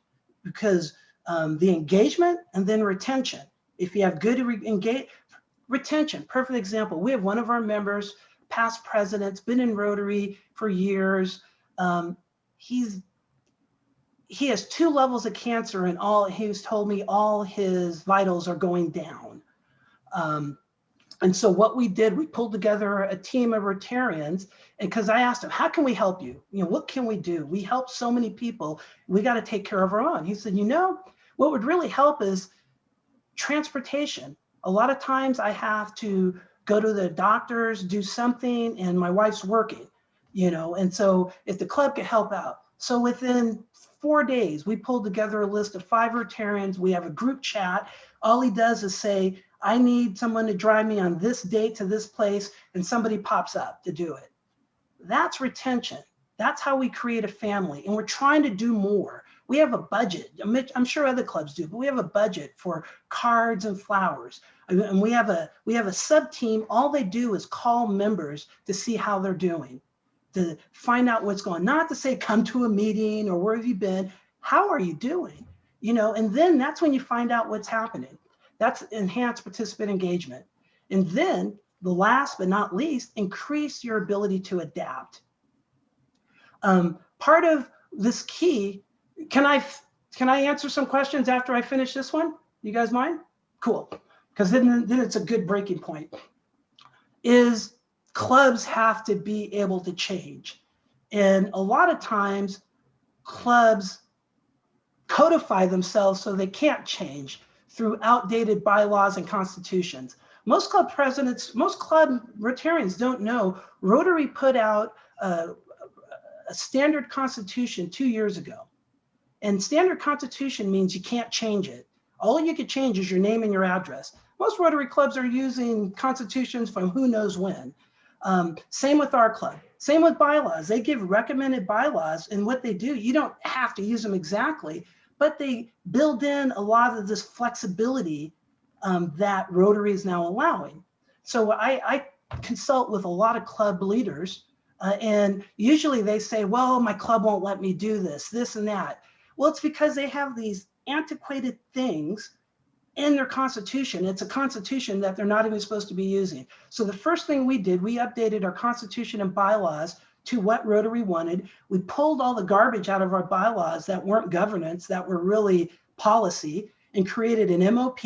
Speaker 6: because the engagement and then retention. If you have good retention, perfect example. We have one of our members, past presidents, been in Rotary for years. He has 2 levels of cancer, and he's told me all his vitals are going down. And so what we did, we pulled together a team of Rotarians, and because I asked him, how can we help you? What can we do? We help so many people. We got to take care of our own. He said, what would really help is transportation. A lot of times I have to go to the doctors, do something, and my wife's working, and so if the club could help out. So within 4 days, we pulled together a list of 5 Rotarians. We have a group chat. All he does is say, I need someone to drive me on this date to this place, and somebody pops up to do it. That's retention. That's how we create a family, and we're trying to do more. We have a budget. I'm sure other clubs do, but we have a budget for cards and flowers. And we have a sub team. All they do is call members to see how they're doing, to find out what's going on. Not to say come to a meeting or where have you been. How are you doing? And then that's when you find out what's happening. That's enhanced participant engagement. And then the last but not least, increase your ability to adapt. Part of this key, can I answer some questions after I finish this one? You guys mind? Cool. Because then it's a good breaking point. Is clubs have to be able to change. And a lot of times clubs codify themselves so they can't change through outdated bylaws and constitutions. Most club presidents, most club Rotarians don't know Rotary put out a standard constitution 2 years ago. And standard constitution means you can't change it. All you could change is your name and your address. Most Rotary clubs are using constitutions from who knows when. Same with our club. Same with bylaws. They give recommended bylaws, and what they do, you don't have to use them exactly, but they build in a lot of this flexibility that Rotary is now allowing. So I consult with a lot of club leaders, and usually they say, well, my club won't let me do this and that. Well, it's because they have these antiquated things in their constitution. It's a constitution that they're not even supposed to be using. So the first thing we did, we updated our constitution and bylaws to what Rotary wanted. We pulled all the garbage out of our bylaws that weren't governance, that were really policy, and created an MOP.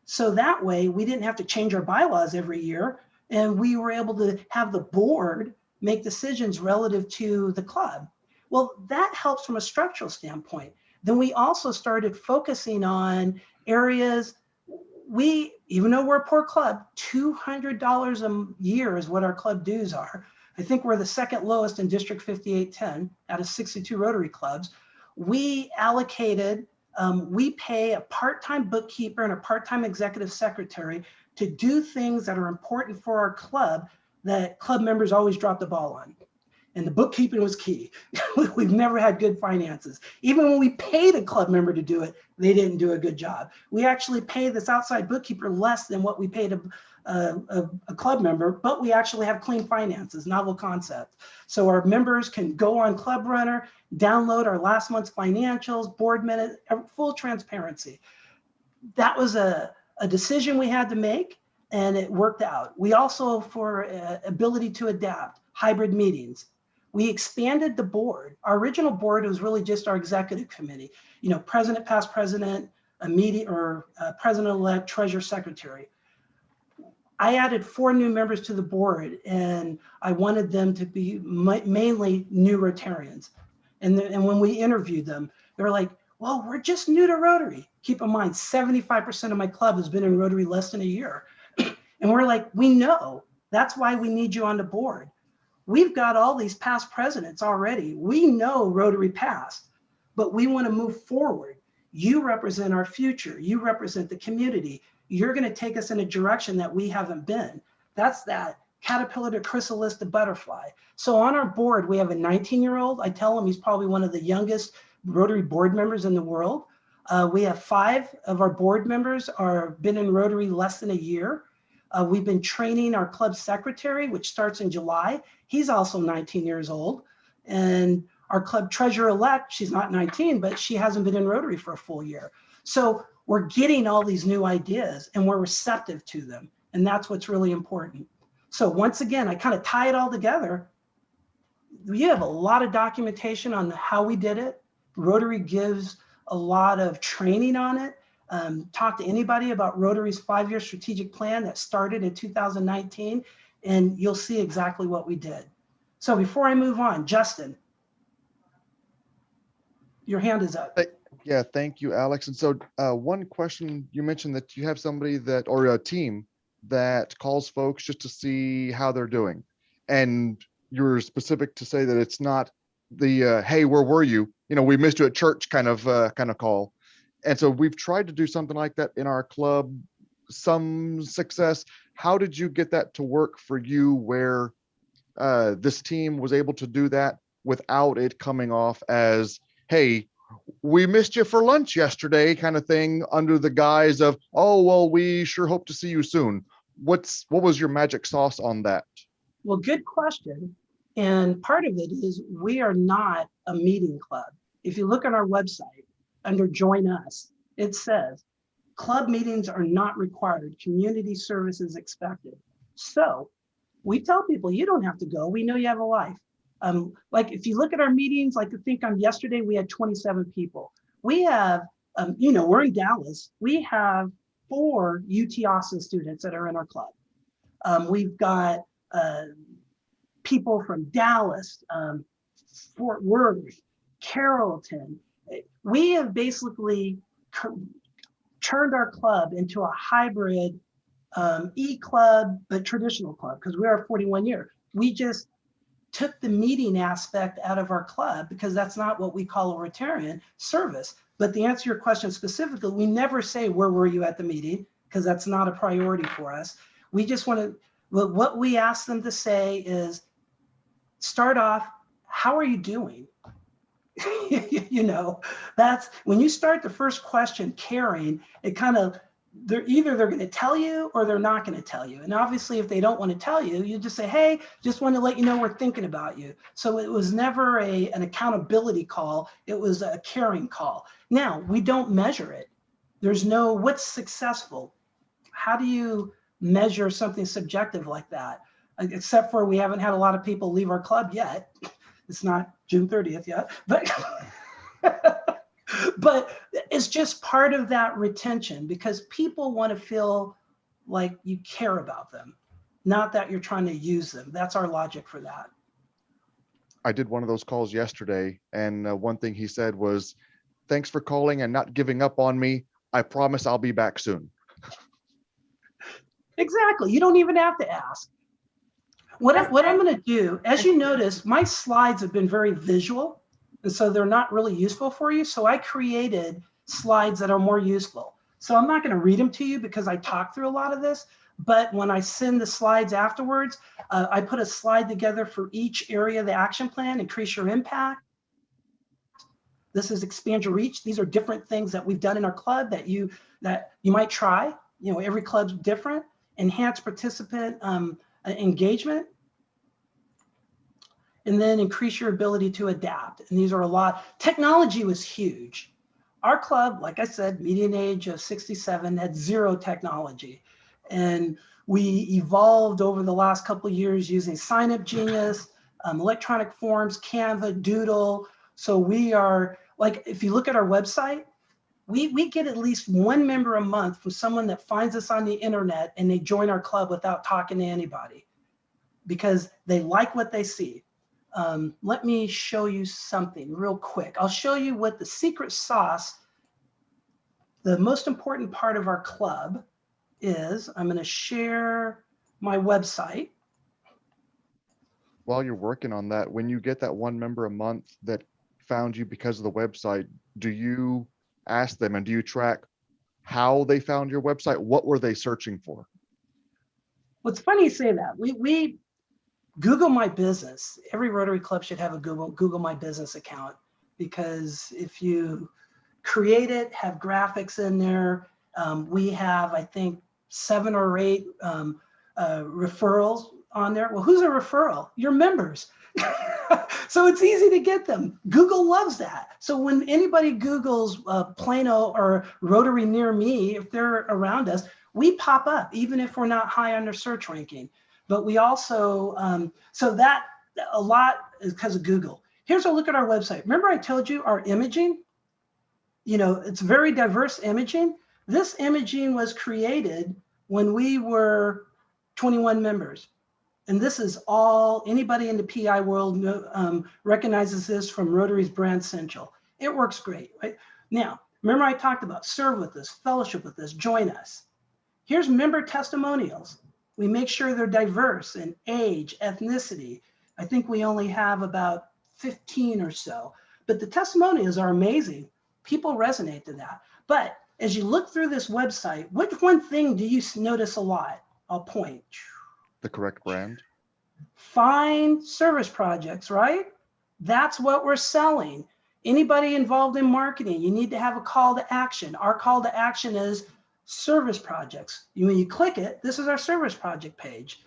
Speaker 6: So that way we didn't have to change our bylaws every year. And we were able to have the board make decisions relative to the club. Well, that helps from a structural standpoint. Then we also started focusing on areas. Even though we're a poor club, $200 a year is what our club dues are. I think we're the second lowest in District 5810 out of 62 Rotary clubs. We allocated, we pay a part-time bookkeeper and a part-time executive secretary to do things that are important for our club that club members always drop the ball on. And the bookkeeping was key. We've never had good finances. Even when we paid a club member to do it, they didn't do a good job. We actually pay this outside bookkeeper less than what we paid a club member, but we actually have clean finances, novel concept. So our members can go on Club Runner, download our last month's financials, board minutes, full transparency. That was a decision we had to make, and it worked out. We also, for ability to adapt, hybrid meetings. We expanded the board. Our original board was really just our executive committee. You know, president, past president, president-elect, treasurer, secretary. I added 4 new members to the board, and I wanted them to be mainly new Rotarians. And when we interviewed them, they were like, well, we're just new to Rotary. Keep in mind, 75% of my club has been in Rotary less than a year. And we're like, we know. That's why we need you on the board. We've got all these past presidents already. We know Rotary past, but we want to move forward. You represent our future. You represent the community. You're going to take us in a direction that we haven't been. That's that caterpillar to chrysalis to butterfly. So on our board, we have a 19-year-old. I tell him he's probably one of the youngest Rotary board members in the world. We have 5 of our board members been in Rotary less than a year. We've been training our club secretary, which starts in July. He's also 19 years old. And our club treasurer-elect, she's not 19, but she hasn't been in Rotary for a full year. So we're getting all these new ideas and we're receptive to them. And that's what's really important. So once again, I kind of tie it all together. We have a lot of documentation on how we did it. Rotary gives a lot of training on it. Talk to anybody about Rotary's 5-year strategic plan that started in 2019, and you'll see exactly what we did. So before I move on, Justin, your hand is up.
Speaker 2: Yeah, thank you, Alex. And so one question, you mentioned that you have somebody that, or a team that calls folks just to see how they're doing. And you're specific to say that it's not the, hey, where were you? You know, we missed you at church kind of call. And so we've tried to do something like that in our club, some success. How did you get that to work for you where this team was able to do that without it coming off as, hey, we missed you for lunch yesterday kind of thing under the guise of, oh, well, we sure hope to see you soon. What was your magic sauce on that?
Speaker 6: Well, good question. And part of it is we are not a meeting club. If you look on our website, under Join Us, it says, club meetings are not required. Community service is expected. So we tell people, you don't have to go. We know you have a life. Like if you look at our meetings, like I think on yesterday, we had 27 people. We have, we're in Dallas. We have 4 UT Austin students that are in our club. We've got people from Dallas, Fort Worth, Carrollton. We have basically turned our club into a hybrid e-club, but traditional club, because we are 41 year. We just took the meeting aspect out of our club because that's not what we call a Rotarian service. But to answer your question specifically, we never say, where were you at the meeting? Because that's not a priority for us. We just want to, what we ask them to say is, start off, how are you doing? That's when you start the first question caring, it kind of, they're going to tell you or they're not going to tell you. And obviously if they don't want to tell you, you just say, hey, just want to let you know we're thinking about you. So it was never an accountability call. It was a caring call. Now we don't measure it. There's no, what's successful? How do you measure something subjective like that? Except for we haven't had a lot of people leave our club yet. It's not June 30th yet, but it's just part of that retention because people want to feel like you care about them, not that you're trying to use them. That's our logic for that.
Speaker 2: I did one of those calls yesterday, and one thing he said was, thanks for calling and not giving up on me. I promise I'll be back soon.
Speaker 6: Exactly. You don't even have to ask. What I'm going to do, as you notice, my slides have been very visual, and so they're not really useful for you. So I created slides that are more useful. So I'm not going to read them to you because I talked through a lot of this, but when I send the slides afterwards, I put a slide together for each area of the action plan, increase your impact. This is expand your reach. These are different things that we've done in our club that you might try. Every club's different. Enhance participant engagement, and then increase your ability to adapt. And these are a lot. Technology was huge. Our club, like I said, median age of 67, had 0 technology. And we evolved over the last couple of years using Sign Up Genius, electronic forms, Canva, Doodle. So we are, like, if you look at our website, we get at least 1 member a month from someone that finds us on the internet and they join our club without talking to anybody because they like what they see. Let me show you something real quick. I'll show you what the secret sauce, the most important part of our club is. I'm going to share my website.
Speaker 2: While you're working on that, when you get that 1 member a month that found you because of the website, do you ask them and do you track how they found your website? What were they searching for?
Speaker 6: What's funny you say that. We Google My Business. Every Rotary Club should have a Google My Business account, because if you create it, have graphics in there, we have, I think, 7 or 8 referrals on there. Well, who's a referral? Your members. So it's easy to get them. Google loves that. So when anybody Googles Plano or Rotary near me, if they're around us, we pop up, even if we're not high on their search ranking. But we also, so that a lot is because of Google. Here's a look at our website. Remember I told you our imaging? It's very diverse imaging. This imaging was created when we were 21 members. And this is all, anybody in the PI world recognizes this from Rotary's Brand Central. It works great, right? Now, remember I talked about serve with us, fellowship with us, join us. Here's member testimonials. We make sure they're diverse in age, ethnicity. I think we only have about 15 or so, but the testimonials are amazing. People resonate to that. But as you look through this website, which one thing do you notice a lot? I'll point.
Speaker 2: The correct brand.
Speaker 6: Find service projects, right? That's what we're selling. Anybody involved in marketing, you need to have a call to action. Our call to action is service projects. When you click it, this is our service project page.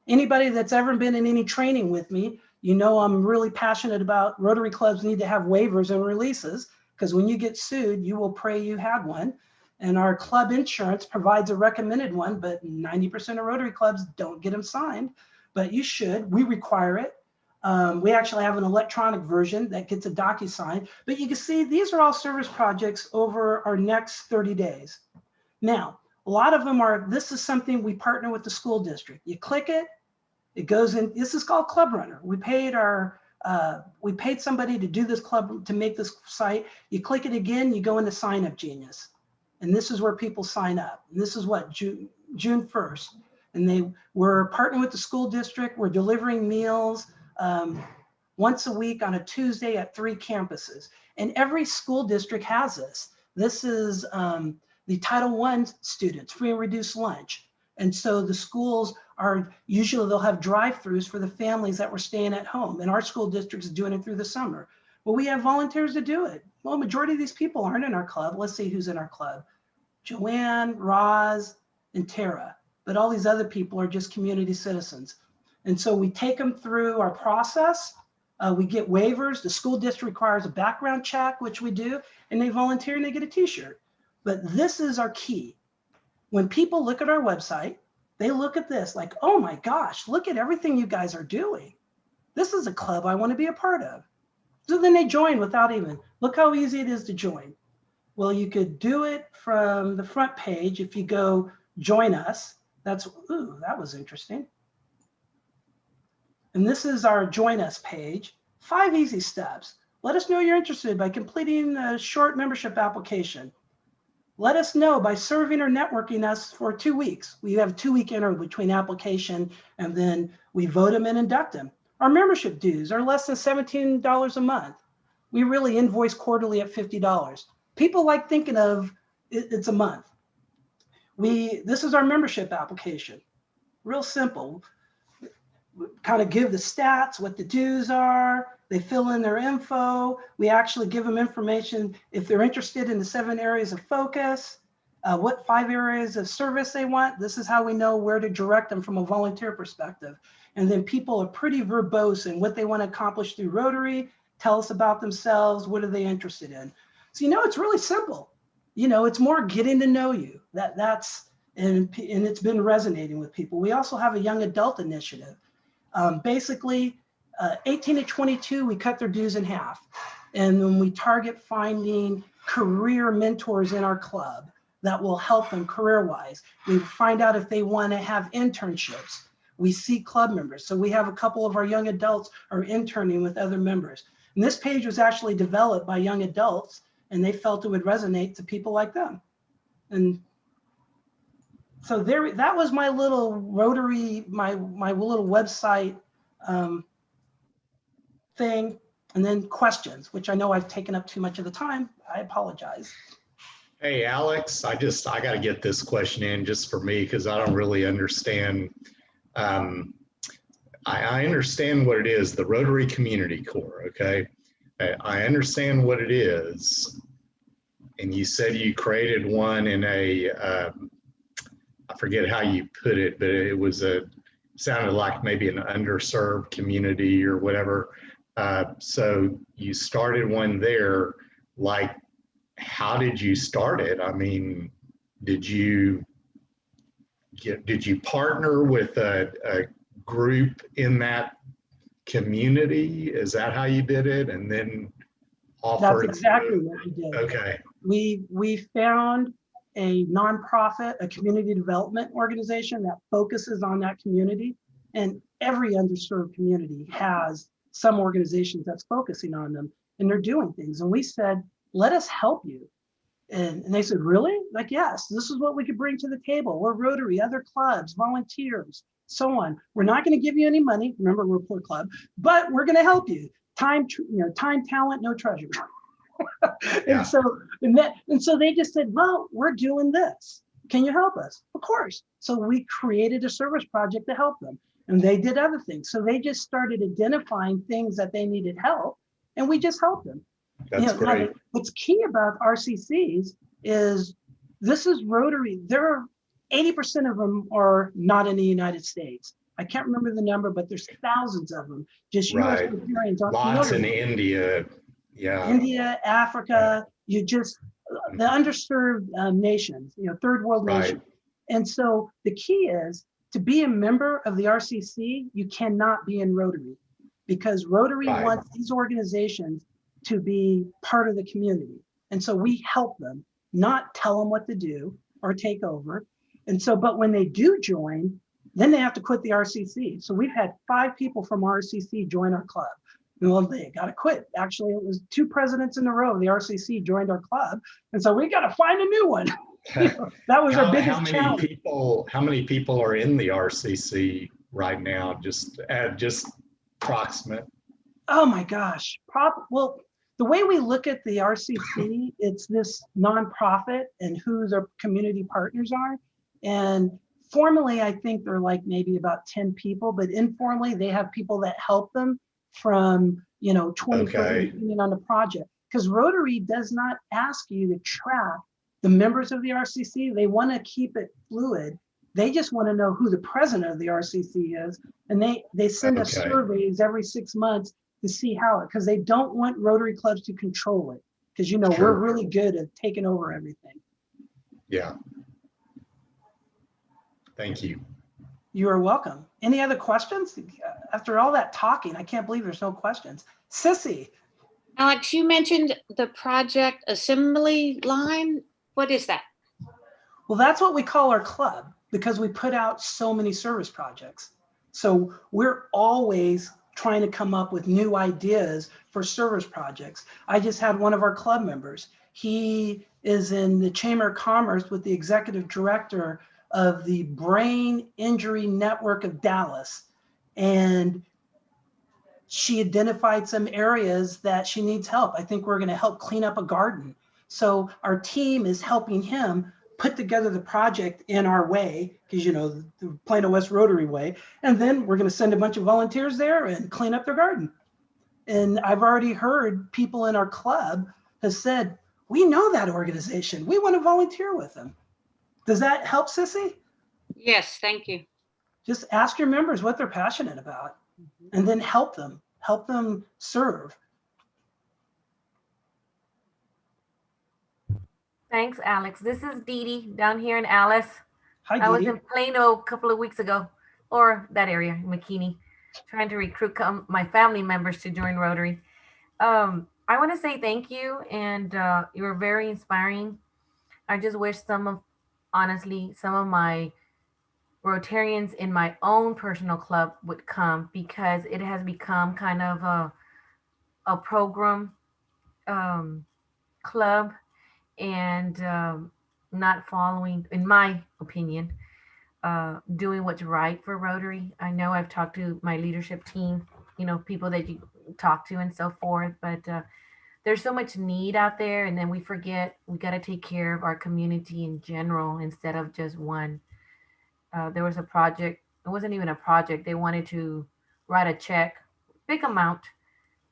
Speaker 6: Anybody that's ever been in any training with me, I'm really passionate about Rotary clubs need to have waivers and releases, because when you get sued, you will pray you had one. And our club insurance provides a recommended one, but 90% of Rotary clubs don't get them signed, but you should. We require it. We actually have an electronic version that gets a DocuSign, but you can see these are all service projects over our next 30 days. Now, a lot of them are, this is something we partner with the school district. You click it, it goes in, this is called Club Runner. We paid somebody to do this club, to make this site. You click it again, you go into Sign Up Genius. And this is where people sign up. And this is what, June 1st. And we're partnering with the school district. We're delivering meals once a week on a Tuesday at 3 campuses. And every school district has this. This is the Title I students, free and reduced lunch. And so the schools are, usually they'll have drive-throughs for the families that were staying at home. And our school district is doing it through the summer. Well, we have volunteers to do it. Well, majority of these people aren't in our club. Let's see who's in our club. Joanne, Roz, and Tara. But all these other people are just community citizens. And so we take them through our process. We get waivers. The school district requires a background check, which we do, and they volunteer and they get a t-shirt. But this is our key. When people look at our website, they look at this like, oh my gosh, look at everything you guys are doing. This is a club I want to be a part of. So then they join without even, look how easy it is to join. Well, you could do it from the front page. If you go join us, that's, ooh, that was interesting. And this is our join us page. 5 easy steps. Let us know you're interested by completing a short membership application. Let us know by serving or networking us for 2 weeks. We have a 2-week interval between application and then we vote them and induct them. Our membership dues are less than $17 a month. We really invoice quarterly at $50. People like thinking of it's a month. This is our membership application. Real simple. We kind of give the stats, what the dues are. They fill in their info. We actually give them information if they're interested in the 7 areas of focus, what 5 areas of service they want. This is how we know where to direct them from a volunteer perspective. And then people are pretty verbose in what they want to accomplish through Rotary, tell us about themselves, what are they interested in. So, it's really simple. It's more getting to know you. And it's been resonating with people. We also have a young adult initiative. Basically, 18 to 22, we cut their dues in half. And then we target finding career mentors in our club that will help them career-wise. We find out if they want to have internships. We seek club members. So we have a couple of our young adults are interning with other members. And this page was actually developed by young adults, and they felt it would resonate to people like them. And so that was my little Rotary, my little website thing. And then questions, which I know I've taken up too much of the time. I apologize.
Speaker 8: Hey, Alex, I got to get this question in just for me because I don't really understand. I understand what it is, the Rotary Community Corps, okay? I understand what it is. And you said you created one in I forget how you put it, but it was sounded like maybe an underserved community or whatever. So you started one there. Like, how did you start it? I mean, did you partner with a group in that community? Is that how you did it? And then offered?
Speaker 6: That's exactly what we did.
Speaker 8: Okay.
Speaker 6: We found a nonprofit, a community development organization that focuses on that community. And every underserved community has some organizations that's focusing on them, and they're doing things. And we said, let us help you. And they said, really? Like, yes, this is what we could bring to the table. We're Rotary, other clubs, volunteers, so on. We're not going to give you any money. Remember, we're a poor club, but we're going to help you. Time, talent, no treasure.
Speaker 8: Yeah.
Speaker 6: and so they just said, well, we're doing this. Can you help us? Of course. So we created a service project to help them. And they did other things. So they just started identifying things that they needed help, and we just helped them.
Speaker 8: That's great.
Speaker 6: What's key about RCCs is this is Rotary. There are 80% of them are not in the United States. I can't remember the number, but there's thousands of them. Just
Speaker 8: Right.
Speaker 6: US Rotarians aren't
Speaker 8: Lots in
Speaker 6: familiar.
Speaker 8: India. Yeah.
Speaker 6: India, Africa, the underserved nations, third world
Speaker 8: Right.
Speaker 6: nations. And so the key is to be a member of the RCC, you cannot be in Rotary, because Rotary
Speaker 8: Right.
Speaker 6: wants these organizations to be part of the community. And so we help them, not tell them what to do or take over. And so, but when they do join, then they have to quit the RCC. So we've had 5 people from RCC join our club. Well, they got to quit. Actually, it was 2 presidents in a row. The RCC joined our club. And so we got to find a new one. That was our biggest challenge.
Speaker 8: How many people are in the RCC right now? Just approximate.
Speaker 6: Oh my gosh. Well, the way we look at the RCC, it's this nonprofit and who their community partners are. And formally, I think they're like maybe about 10 people, but informally, they have people that help them from 20, 30, depending on the project. Because Rotary does not ask you to track the members of the RCC. They want to keep it fluid. They just want to know who the president of the RCC is. And they send us surveys every 6 months to see how because they don't want Rotary clubs to control it. Because, we're really good at taking over everything.
Speaker 8: Yeah. Thank you.
Speaker 6: You are welcome. Any other questions? After all that talking, I can't believe there's no questions. Sissy.
Speaker 7: Alex, you mentioned the project assembly line. What is that?
Speaker 6: Well, that's what we call our club because we put out so many service projects. So we're always trying to come up with new ideas for service projects. I just had one of our club members. He is in the Chamber of Commerce with the executive director of the Brain Injury Network of Dallas. And she identified some areas that she needs help. I think we're going to help clean up a garden. So our team is helping him put together the project in our way, because the Plano West Rotary way. And then we're going to send a bunch of volunteers there and clean up their garden. And I've already heard people in our club have said, we know that organization. We want to volunteer with them. Does that help, Sissy?
Speaker 7: Yes, thank you.
Speaker 6: Just ask your members what they're passionate about and then help them serve.
Speaker 9: Thanks, Alex. This is Dee Dee down here in Alice.
Speaker 6: Hi,
Speaker 9: I was
Speaker 6: Dee Dee.
Speaker 9: in Plano a couple of weeks ago, or that area, in McKinney, trying to recruit my family members to join Rotary. I want to say thank you, and you were very inspiring. I just wish some of my Rotarians in my own personal club would come, because it has become kind of a program club, and not following, in my opinion, doing what's right for Rotary. I know I've talked to my leadership team, people that you talk to and so forth, but there's so much need out there, and then we forget we got to take care of our community in general instead of just one. There was a project, it wasn't even a project, they wanted to write a check, big amount,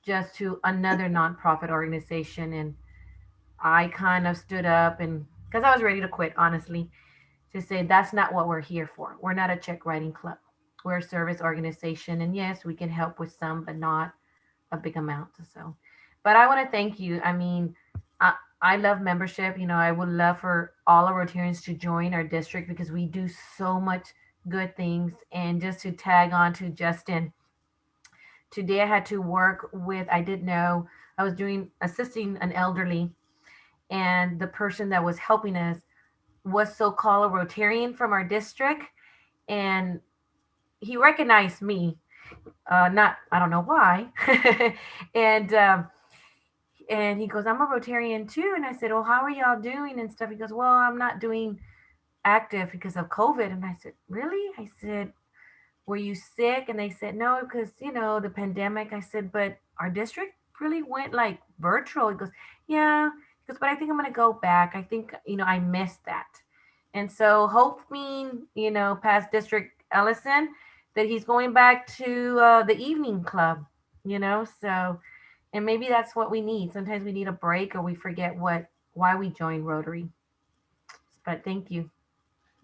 Speaker 9: just to another nonprofit organization, and I kind of stood up, and because I was ready to quit, honestly, to say that's not what we're here for. We're not a check writing club. We're a service organization, and yes, we can help with some, but not a big amount. So, but I want to thank you. I mean, I love membership. I would love for all our Rotarians to join our district because we do so much good things. And just to tag on to Justin, today I had to work with, I didn't know, I was assisting an elderly, and the person that was helping us was so-called a Rotarian from our district, and he recognized me. I don't know why. And he goes, I'm a Rotarian too. And I said, well, how are y'all doing and stuff? He goes, well, I'm not doing active because of COVID. And I said, really? I said, were you sick? And they said, no, because, the pandemic. I said, but our district really went like virtual. He goes, yeah. He goes, but I think I'm going to go back. I think, I missed that. And so hoping, past District Ellison, that he's going back to the evening club, so, and maybe that's what we need. Sometimes we need a break, or we forget why we joined Rotary. But thank you.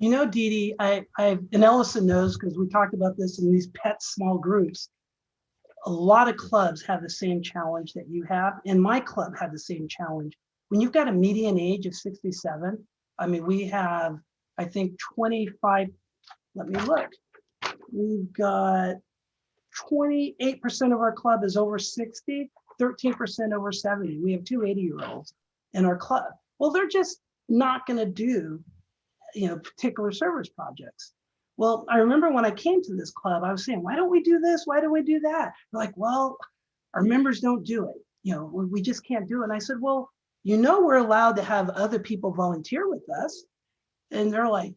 Speaker 6: Dee Dee, and Ellison knows, because we talked about this in these pet small groups. A lot of clubs have the same challenge that you have, and my club had the same challenge when you've got a median age of 67, I mean, we have, I think 25, let me look. We've got 28% of our club is over 60, 13% over 70. We have two 80-year-olds in our club. Well, they're just not going to do, particular service projects. Well, I remember when I came to this club, I was saying, why don't we do this? Why don't we do that? They're like, well, our members don't do it. We just can't do it. And I said, well, we're allowed to have other people volunteer with us. And they're like,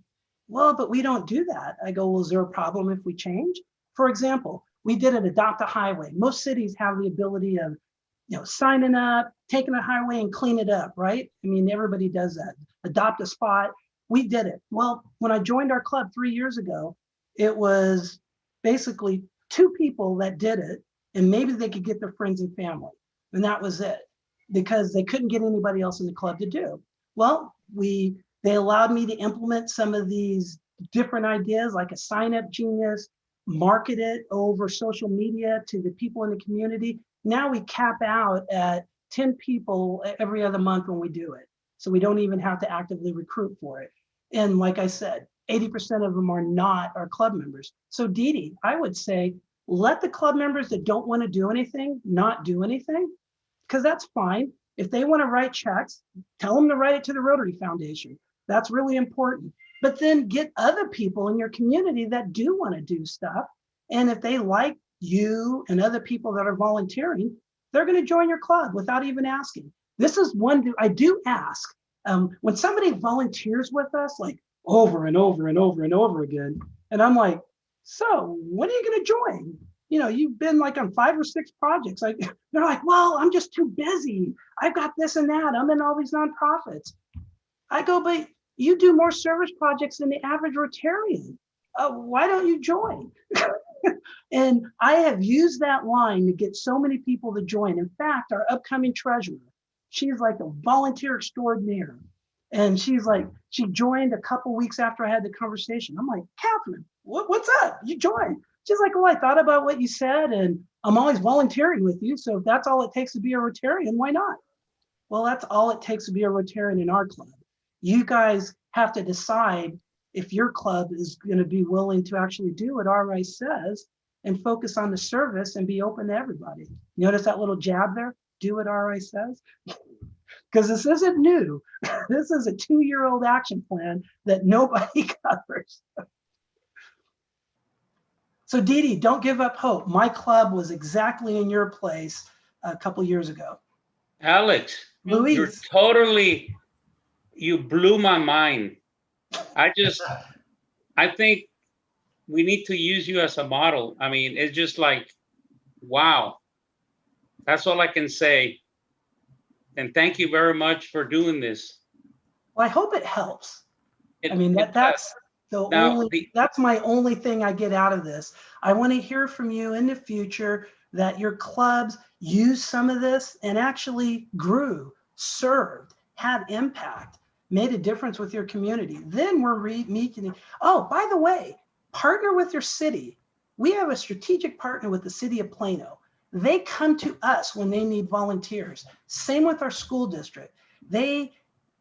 Speaker 6: well, but we don't do that. I go, well, is there a problem if we change? For example, we did an adopt a highway. Most cities have the ability of, signing up, taking a highway and clean it up, right? I mean, everybody does that. Adopt a spot. We did it. Well, when I joined our club 3 years ago, it was basically 2 people that did it, and maybe they could get their friends and family. And that was it, because they couldn't get anybody else in the club to do. Well, they allowed me to implement some of these different ideas, like a sign-up genius, market it over social media to the people in the community. Now we cap out at 10 people every other month when we do it. So we don't even have to actively recruit for it. And like I said, 80% of them are not our club members. So Dee Dee, I would say, let the club members that don't want to do anything, not do anything, because that's fine. If they want to write checks, tell them to write it to the Rotary Foundation. That's really important. But then get other people in your community that do want to do stuff. And if they like you and other people that are volunteering, they're going to join your club without even asking. This is one I do ask. When somebody volunteers with us, like over and over and over and over again, and I'm like, so when are you going to join? You've been like on 5 or 6 projects. They're like, well, I'm just too busy. I've got this and that. I'm in all these nonprofits. I go, but you do more service projects than the average Rotarian. Why don't you join? And I have used that line to get so many people to join. In fact, our upcoming treasurer, she's like a volunteer extraordinaire. And she's like, she joined a couple weeks after I had the conversation. I'm like, Catherine, what's up? You joined. She's like, well, I thought about what you said, and I'm always volunteering with you. So if that's all it takes to be a Rotarian, why not? Well, that's all it takes to be a Rotarian in our club. You guys have to decide if your club is going to be willing to actually do what RI says and focus on the service and be open to everybody. Notice that little jab there? Do what RI says. Because this isn't new. This is a 2-year-old action plan that nobody covers. So Dee Dee, don't give up hope. My club was exactly in your place a couple years ago.
Speaker 4: Alex,
Speaker 6: Luis.
Speaker 4: You blew my mind. I think we need to use you as a model. I mean, it's just like, wow. That's all I can say. And thank you very much for doing this.
Speaker 6: Well, I hope it helps. That's my only thing I get out of this. I want to hear from you in the future that your clubs use some of this and actually grew, served, had impact, made a difference with your community. Then we're meeting. Oh, by the way, partner with your city. We have a strategic partner with the city of Plano. They come to us when they need volunteers. Same with our school district. They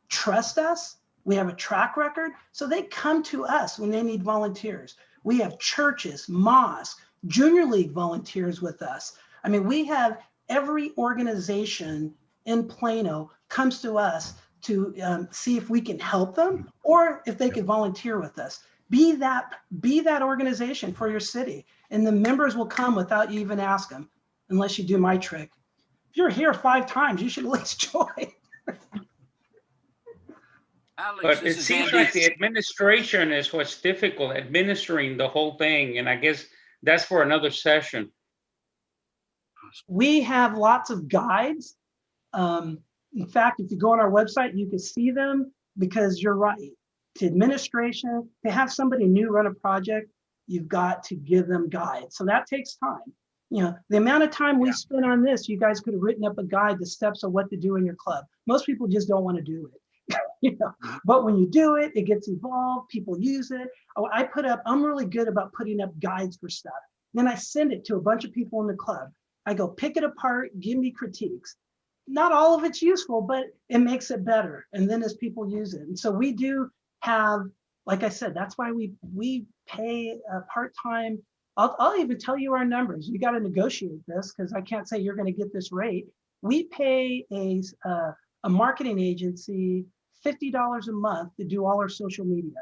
Speaker 6: trust us. We have a track record. So they come to us when they need volunteers. We have churches, mosques, junior league volunteers with us. I mean, we have every organization in Plano comes to us to see if we can help them or if they could volunteer with us. Be that organization for your city, and the members will come without you even ask them, unless you do my trick. If you're here 5 times, you should at least join.
Speaker 10: Alex,
Speaker 4: But it seems like the administration is what's difficult, administering the whole thing. And I guess that's for another session.
Speaker 6: We have lots of guides. In fact, if you go on our website, you can see them, because you're right. To administration, to have somebody new run a project, you've got to give them guides. So that takes time. The amount of time we spent on this, you guys could have written up a guide, the steps of what to do in your club. Most people just don't want to do it. But when you do it, it gets evolved, people use it. I'm really good about putting up guides for stuff. Then I send it to a bunch of people in the club. I go, pick it apart, give me critiques. not all of it's useful, but it makes it better. And then as people use it. And so we do have, like I said, that's why we pay a part-time. I'll even tell you our numbers. You got to negotiate this because I can't say you're going to get this rate. We pay a marketing agency $50 a month to do all our social media.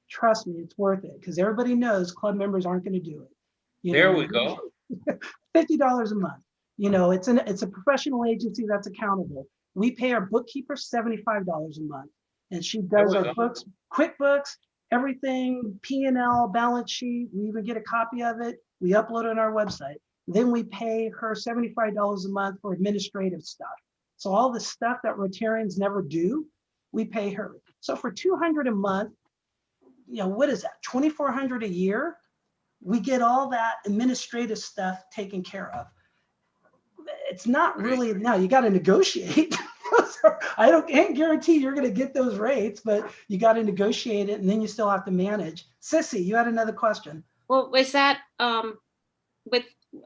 Speaker 6: Trust me, it's worth it because everybody knows club members aren't going to do it.
Speaker 4: There we go.
Speaker 6: $50 a month. You know, it's a professional agency that's accountable. We pay our bookkeeper $75 a month, and she does our books, QuickBooks, everything, P&L, balance sheet. We even get a copy of it. We upload it on our website. Then we pay her $75 a month for administrative stuff. So all the stuff that Rotarians never do, we pay her. So for $200 a month, you know, what is that? $2,400 a year. We get all that administrative stuff taken care of. It's not really, now you got to negotiate. I can't guarantee you're going to get those rates, but you got to negotiate it and then you still have to manage. Sissy, you had another question.
Speaker 7: Well, is that, with,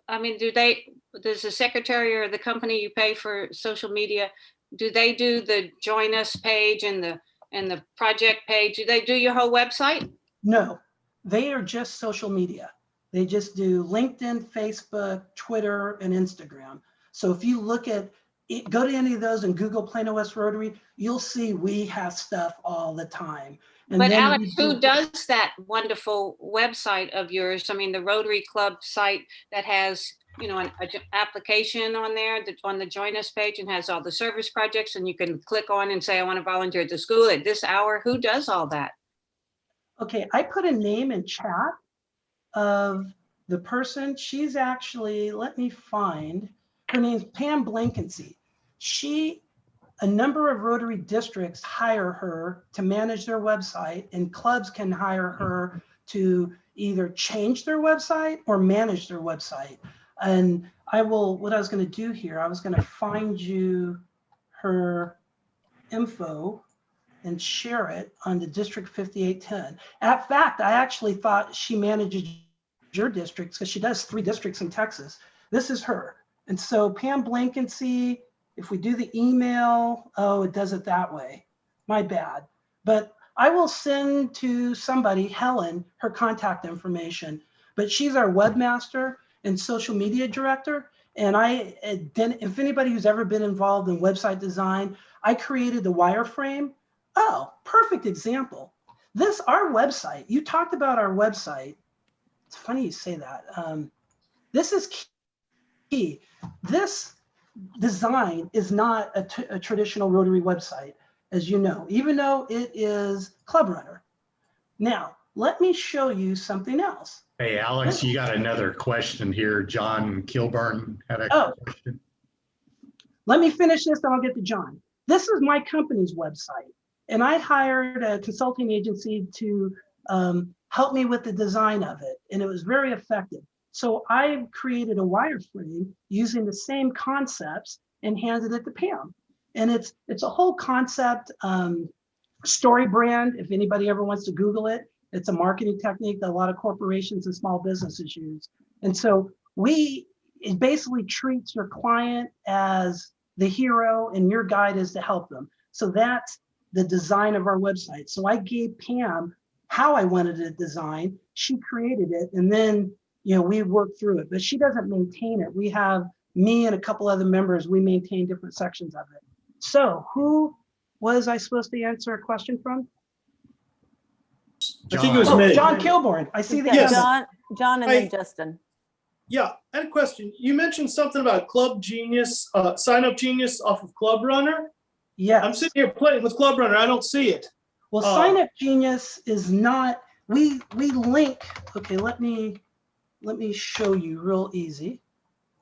Speaker 7: I mean, does the secretary or the company you pay for social media, do they do the join us page and the project page? Do they do your whole website?
Speaker 6: No, they are just social media. They just do LinkedIn, Facebook, Twitter, and Instagram. So if you look at it, go to any of those and Google Plano West Rotary, you'll see we have stuff all the time. And
Speaker 7: but
Speaker 6: then
Speaker 7: Alex, who does that wonderful website of yours? I mean, the Rotary Club site that has, you know, an application on there, on the join us page, and has all the service projects, and you can click on and say, I want to volunteer at the school at this hour. Who does all that?
Speaker 6: Okay, I put a name in chat of the person. She's actually, let me find, her name's Pam Blankensee. A number of Rotary districts hire her to manage their website, and clubs can hire her to either change their website or manage their website. And what I was going to do here, I was going to find you her info and share it on the District 5810. In fact, I actually thought she manages your districts because she does 3 districts in Texas. This is her. And so Pam Blankensee, if we do the email, oh, it does it that way. My bad. But I will send to somebody, Helen, her contact information. But she's our webmaster and social media director. And if anybody who's ever been involved in website design, I created the wireframe. Oh, perfect example. Our website, you talked about our website. It's funny you say that. This is key. This design is not a traditional Rotary website, as you know, even though it is Club Runner. Now, let me show you something else.
Speaker 8: Hey, Alex, you got another question here. John Kilburn had a question.
Speaker 6: Let me finish this and I'll get to John. This is my company's website. And I hired a consulting agency to help me with the design of it. And it was very effective. So I created a wireframe using the same concepts and handed it to Pam. And it's a whole concept story brand. If anybody ever wants to Google it, it's a marketing technique that a lot of corporations and small businesses use. And so it basically treats your client as the hero and your guide is to help them. So that's the design of our website. So I gave Pam how I wanted it designed. She created it, and then we worked through it, but she doesn't maintain it. We have me and a couple other members, we maintain different sections of it. So who was I supposed to answer a question from?
Speaker 10: I think it was me.
Speaker 6: John Kilburn. I see that.
Speaker 10: Yes.
Speaker 11: John and then Justin.
Speaker 10: Yeah, I had a question. You mentioned something about Club Genius, Sign Up Genius off of Club Runner.
Speaker 6: Yeah.
Speaker 10: I'm sitting here playing with Club Runner. I don't see it.
Speaker 6: Well, Sign Up Genius is not, we link, okay, let me show you real easy.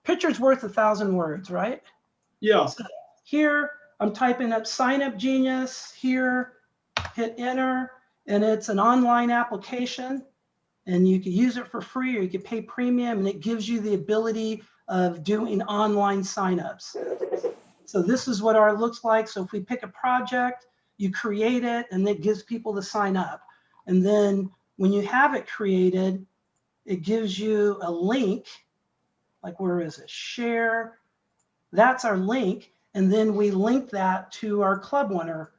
Speaker 6: Picture's worth 1,000 words, right?
Speaker 10: Yeah.
Speaker 6: So here, I'm typing up Sign Up Genius, here, hit enter, and it's an online application, and you can use it for free or you can pay premium, and it gives you the ability of doing online signups. So this is what ours looks like. So if we pick a project, you create it, and it gives people to sign up. And then when you have it created, it gives you a link, like where is it? Share, that's our link. And then we link that to our Club Runner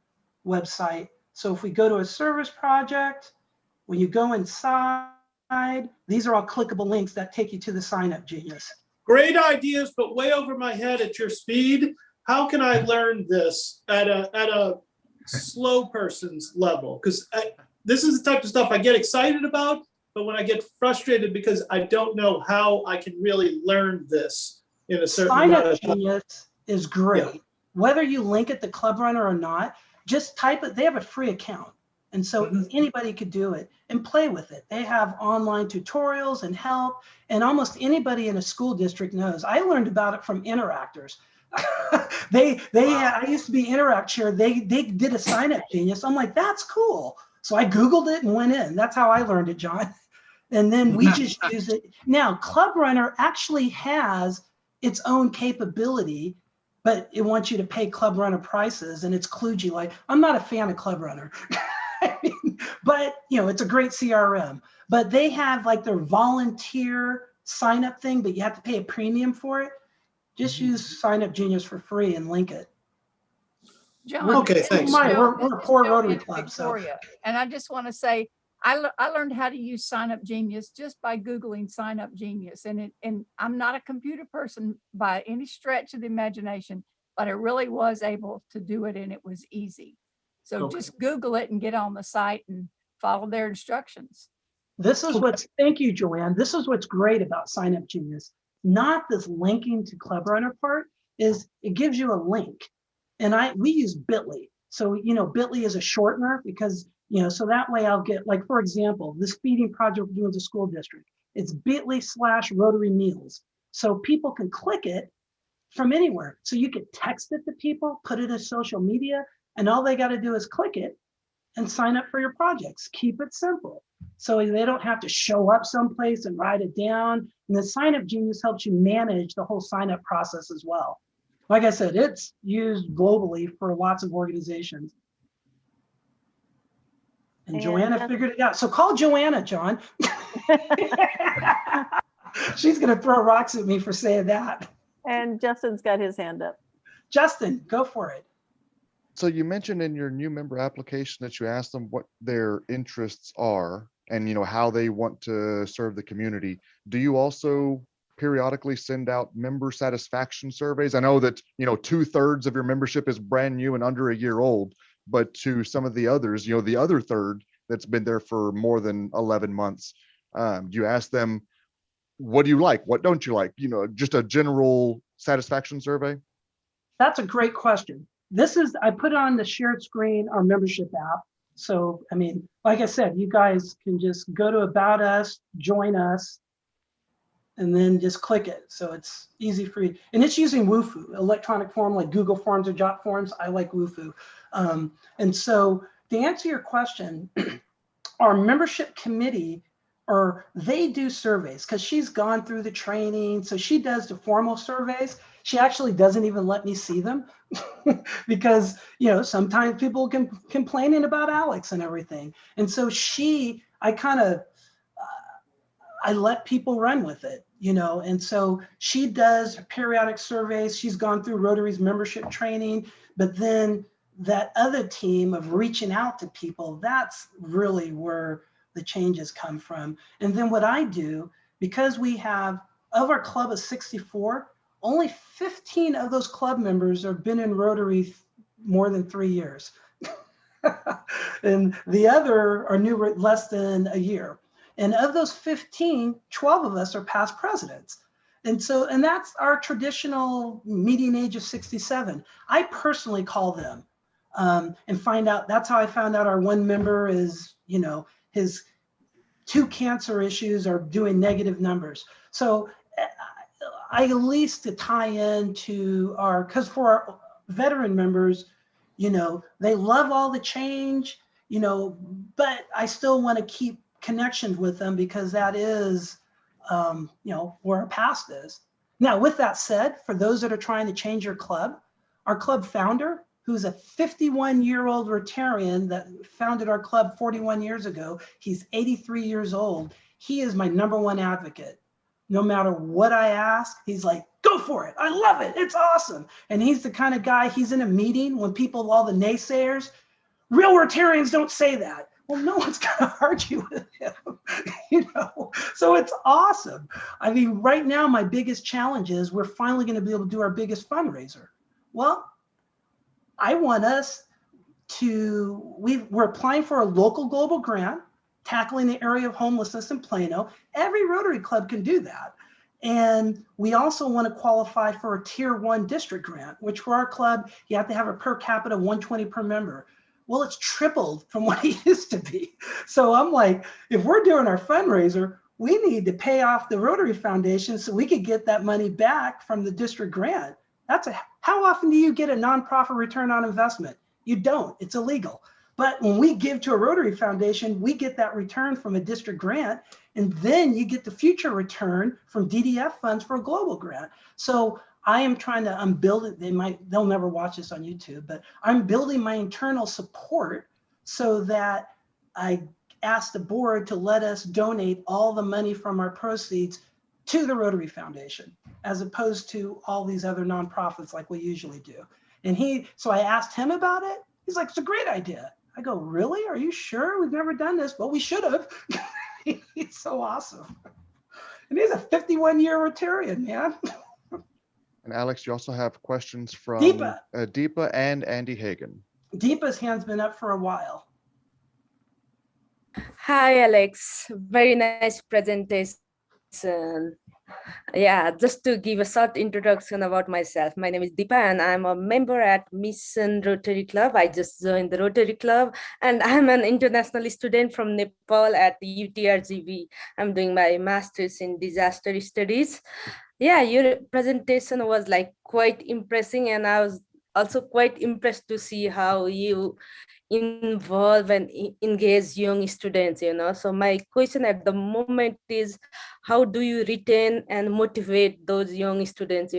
Speaker 6: website. So if we go to a service project, when you go inside, these are all clickable links that take you to the Sign Up Genius.
Speaker 10: Great ideas, but way over my head at your speed. How can I learn this at a slow person's level? Because this is the type of stuff I get excited about, but when I get frustrated because I don't know how I can really learn this in a certain
Speaker 6: Sign
Speaker 10: amount
Speaker 6: Up
Speaker 10: of time.
Speaker 6: Genius is great.
Speaker 10: Yeah.
Speaker 6: Whether you link it to Club Runner or not, just type it. They have a free account. And so anybody could do it and play with it. They have online tutorials and help, and almost anybody in a school district knows. I learned about it from Interactors. I used to be Interact chair. They did a Sign Up Genius. I'm like, that's cool. So I Googled it and went in. That's how I learned it, John. And then we just use it. Now, Club Runner actually has its own capability, but it wants you to pay Club Runner prices, and it's kludgy. Like, I'm not a fan of Club Runner. But it's a great CRM. But they have like their volunteer sign up thing, but you have to pay a premium for it. Just use Sign Up Genius for free and link it.
Speaker 12: John,
Speaker 10: Okay, thanks.
Speaker 6: We're
Speaker 12: this
Speaker 6: a
Speaker 12: is
Speaker 6: poor
Speaker 12: Joe
Speaker 6: Rotary
Speaker 12: in
Speaker 6: Club, so
Speaker 12: Victoria, and I just want to say I learned how to use Sign Up Genius just by Googling Sign Up Genius, and I'm not a computer person by any stretch of the imagination, but I really was able to do it, and it was easy. So
Speaker 10: Okay.
Speaker 12: just Google it and get on the site and follow their instructions.
Speaker 6: thank you, Joanne. This is what's great about Sign Up Genius. Not this linking to Club Runner part, is it gives you a link. And we use Bitly. So, Bitly is a shortener because, so that way I'll get, like, for example, this feeding project we're doing with the school district, it's bit.ly/Rotary Meals. So people can click it from anywhere. So you can text it to people, put it in social media, and all they got to do is click it and sign up for your projects. Keep it simple. So they don't have to show up someplace and write it down. And the Sign Up Genius helps you manage the whole sign up process as well. Like I said, it's used globally for lots of organizations. And Joanna figured it out. So call Joanna, John. She's going to throw rocks at me for saying that.
Speaker 11: And Justin's got his hand up.
Speaker 6: Justin, go for it.
Speaker 2: So you mentioned in your new member application that you asked them what their interests are and how they want to serve the community. Do you also periodically send out member satisfaction surveys? I know that 2/3 of your membership is brand new and under a year old, but to some of the others, the other third that's been there for more than 11 months, you ask them, what do you like? What don't you like? Just a general satisfaction survey.
Speaker 6: That's a great question. I put on the shared screen, our membership app. So, like I said, you guys can just go to About Us, join us, and then just click it. So it's easy for you. And it's using Wufoo, electronic form like Google Forms or Jot Forms. I like Wufoo. And so to answer your question, our membership committee, they do surveys because she's gone through the training. So she does the formal surveys. She actually doesn't even let me see them because, sometimes people can complaining about Alex and everything. And so I let people run with it, and so she does periodic surveys. She's gone through Rotary's membership training, but then that other team of reaching out to people, that's really where the changes come from. And then what I do, because we have, of our club of 64, only 15 of those club members have been in Rotary more than 3 years. And the other are new less than a year. And of those 15, 12 of us are past presidents. And that's our traditional median age of 67. I personally call them and find out. That's how I found out our one member is, his 2 cancer issues are doing negative numbers. So I at least to tie into because for our veteran members, they love all the change, but I still want to keep connections with them because that is, where our past is. Now, with that said, for those that are trying to change your club, our club founder, who's a 51-year-old Rotarian that founded our club 41 years ago, he's 83 years old. He is my #1 advocate. No matter what I ask, he's like, go for it. I love it. It's awesome. And he's the kind of guy, he's in a meeting when people, all the naysayers, real Rotarians don't say that. Well, no one's going to argue with him, So it's awesome. I mean, right now, my biggest challenge is we're finally going to be able to do our biggest fundraiser. Well, I want us to, we're applying for a local global grant, tackling the area of homelessness in Plano. Every Rotary Club can do that. And we also want to qualify for a tier 1 district grant, which for our club, you have to have a per capita 120 per member. Well, it's tripled from what it used to be. So I'm like, if we're doing our fundraiser, we need to pay off the Rotary Foundation so we could get that money back from the district grant. How often do you get a nonprofit return on investment? You don't, it's illegal. But when we give to a Rotary Foundation, we get that return from a district grant, and then you get the future return from DDF funds for a global grant. So I am trying to, I'm building, they'll never watch this on YouTube, but I'm building my internal support so that I asked the board to let us donate all the money from our proceeds to the Rotary Foundation, as opposed to all these other nonprofits like we usually do. And so I asked him about it. He's like, it's a great idea. I go, really? Are you sure? We've never done this. Well, we should have. He's so awesome. And he's a 51-year Rotarian, man.
Speaker 2: And Alex, you also have questions from
Speaker 6: Deepa.
Speaker 2: Deepa and Andy Hagan.
Speaker 6: Deepa's hand's been up for a while.
Speaker 13: Hi, Alex. Very nice presentation. Yeah, just to give a short introduction about myself. My name is Deepa and I'm a member at Mission Rotary Club. I just joined the Rotary Club and I'm an international student from Nepal at UTRGV. I'm doing my master's in disaster studies. Yeah, your presentation was like quite impressive, and I was also quite impressed to see how you involve and engage young students, So my question at the moment is, how do you retain and motivate those young students,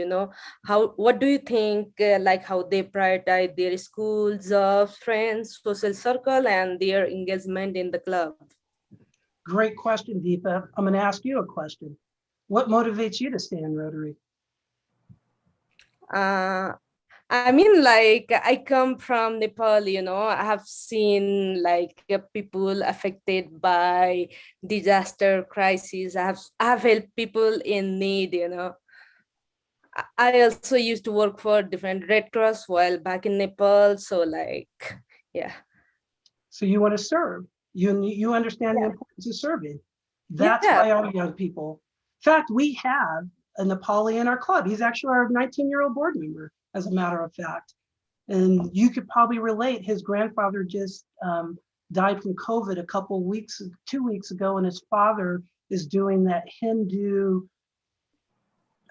Speaker 13: what do you think, like how they prioritize their school, jobs, friends, social circle, and their engagement in the club?
Speaker 6: Great question, Deepa. I'm going to ask you a question. What motivates you to stay in Rotary?
Speaker 13: I mean, like, I come from Nepal, I have seen like people affected by disaster crisis. I have helped people in need, I also used to work for different Red Cross while back in Nepal. So like, yeah.
Speaker 6: So you want to serve. You understand the importance of serving. That's why our young people, in fact, we have a Nepali in our club. He's actually our 19-year-old board member, as a matter of fact. And you could probably relate, his grandfather just died from COVID a couple of weeks, 2 weeks ago, and his father is doing that Hindu,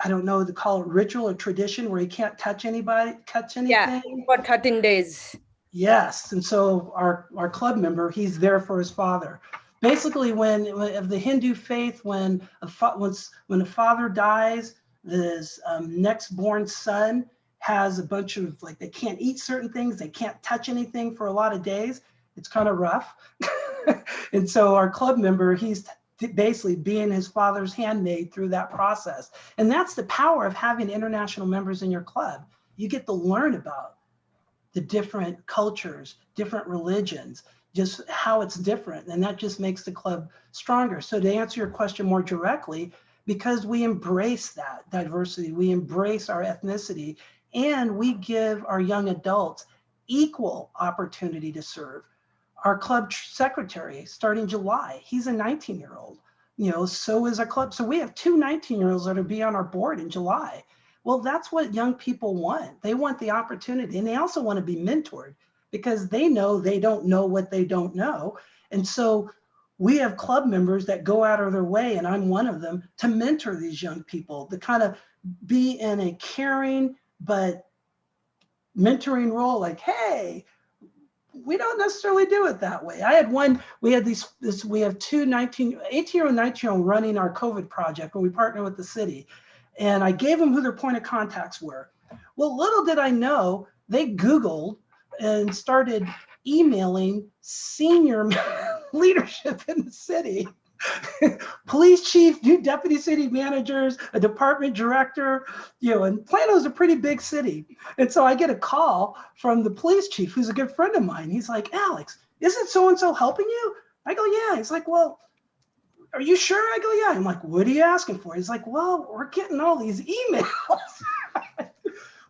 Speaker 6: I don't know, they call it ritual or tradition, where he can't touch anybody, touch anything.
Speaker 13: Yeah, for 13 days.
Speaker 6: Yes, and so our club member, he's there for his father. Basically, when of the Hindu faith, when a father dies, his next born son has a bunch of, like, they can't eat certain things, they can't touch anything for a lot of days. It's kind of rough. And so our club member, he's basically being his father's handmaid through that process. And that's the power of having international members in your club. You get to learn about the different cultures, different religions, just how it's different. And that just makes the club stronger. So to answer your question more directly, because we embrace that diversity, we embrace our ethnicity, and we give our young adults equal opportunity to serve. Our club secretary, starting July, he's a 19-year-old, so is our club. So we have 2 19-year-olds that will be on our board in July. Well, that's what young people want. They want the opportunity, and they also want to be mentored, because they know they don't know what they don't know. And so we have club members that go out of their way, and I'm one of them, to mentor these young people, to kind of be in a caring but mentoring role, like, hey, we don't necessarily do it that way. I had one, we have 2 18-year-old, 19-year-old running our COVID project, where we partner with the city. And I gave them who their point of contacts were. Well, little did I know, they Googled and started emailing senior leadership in the city. police chief, new deputy city managers, a department director, and Plano's a pretty big city. And so I get a call from the police chief, who's a good friend of mine. He's like, Alex, isn't so-and-so helping you? I go, yeah. He's like, well, are you sure? I go, yeah. I'm like, what are you asking for? He's like, well, we're getting all these emails.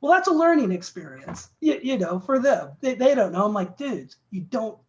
Speaker 6: Well, that's a learning experience, for them. They don't know. I'm like, dudes, you don't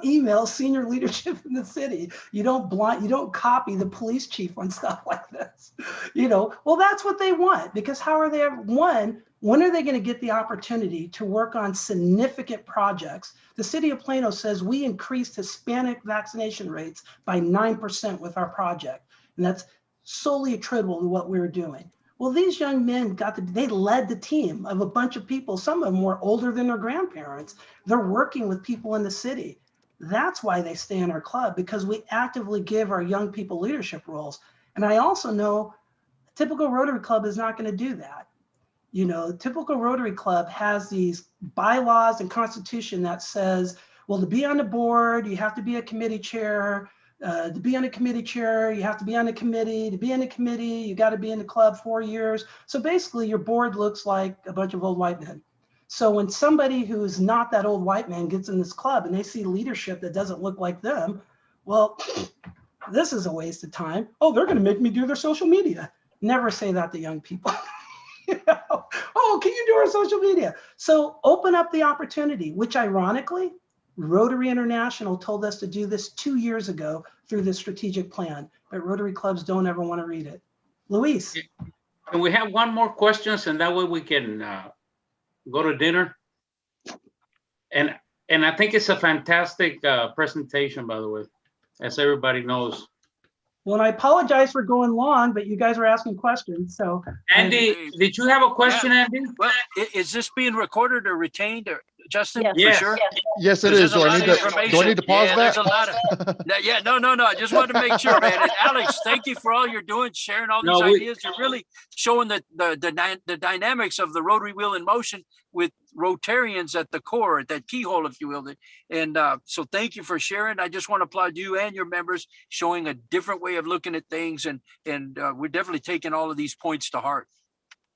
Speaker 6: email senior leadership in the city. You don't copy the police chief on stuff like this. Well, that's what they want, because how are they, when are they going to get the opportunity to work on significant projects? The city of Plano says we increased Hispanic vaccination rates by 9% with our project. And that's solely attributable to what we were doing. Well, these young men they led the team of a bunch of people. Some of them were older than their grandparents. They're working with people in the city. That's why they stay in our club, because we actively give our young people leadership roles. And I also know a typical Rotary Club is not going to do that. The typical Rotary Club has these bylaws and constitution that says, well, to be on the board, you have to be a committee chair. To be on a committee chair, you have to be on a committee. To be in a committee, you got to be in the club 4 years. So basically your board looks like a bunch of old white men. So when somebody who's not that old white man gets in this club and they see leadership that doesn't look like them, well, this is a waste of time. Oh, they're going to make me do their social media. Never say that to young people. Oh, can you do our social media? So open up the opportunity, which ironically, Rotary International told us to do this 2 years ago through the strategic plan, but Rotary clubs don't ever want to read it. Luis.
Speaker 4: Can we have one more questions, and that way we can go to dinner? And I think it's a fantastic presentation, by the way, as everybody knows.
Speaker 6: Well, and I apologize for going long, but you guys were asking questions. So
Speaker 4: Andy, did you have a question, Andy?
Speaker 14: Well, is this being recorded or retained, or Justin?
Speaker 11: Yes.
Speaker 14: For sure.
Speaker 2: Yes, it is. Do I need to pause that?
Speaker 14: There's a lot of. No. I just wanted to make sure, man. And Alex, thank you for all you're doing, sharing all these ideas. You're really showing the dynamics of the Rotary wheel in motion with Rotarians at the core, at that keyhole, if you will. And so thank you for sharing. I just want to applaud you and your members showing a different way of looking at things. And we're definitely taking all of these points to heart.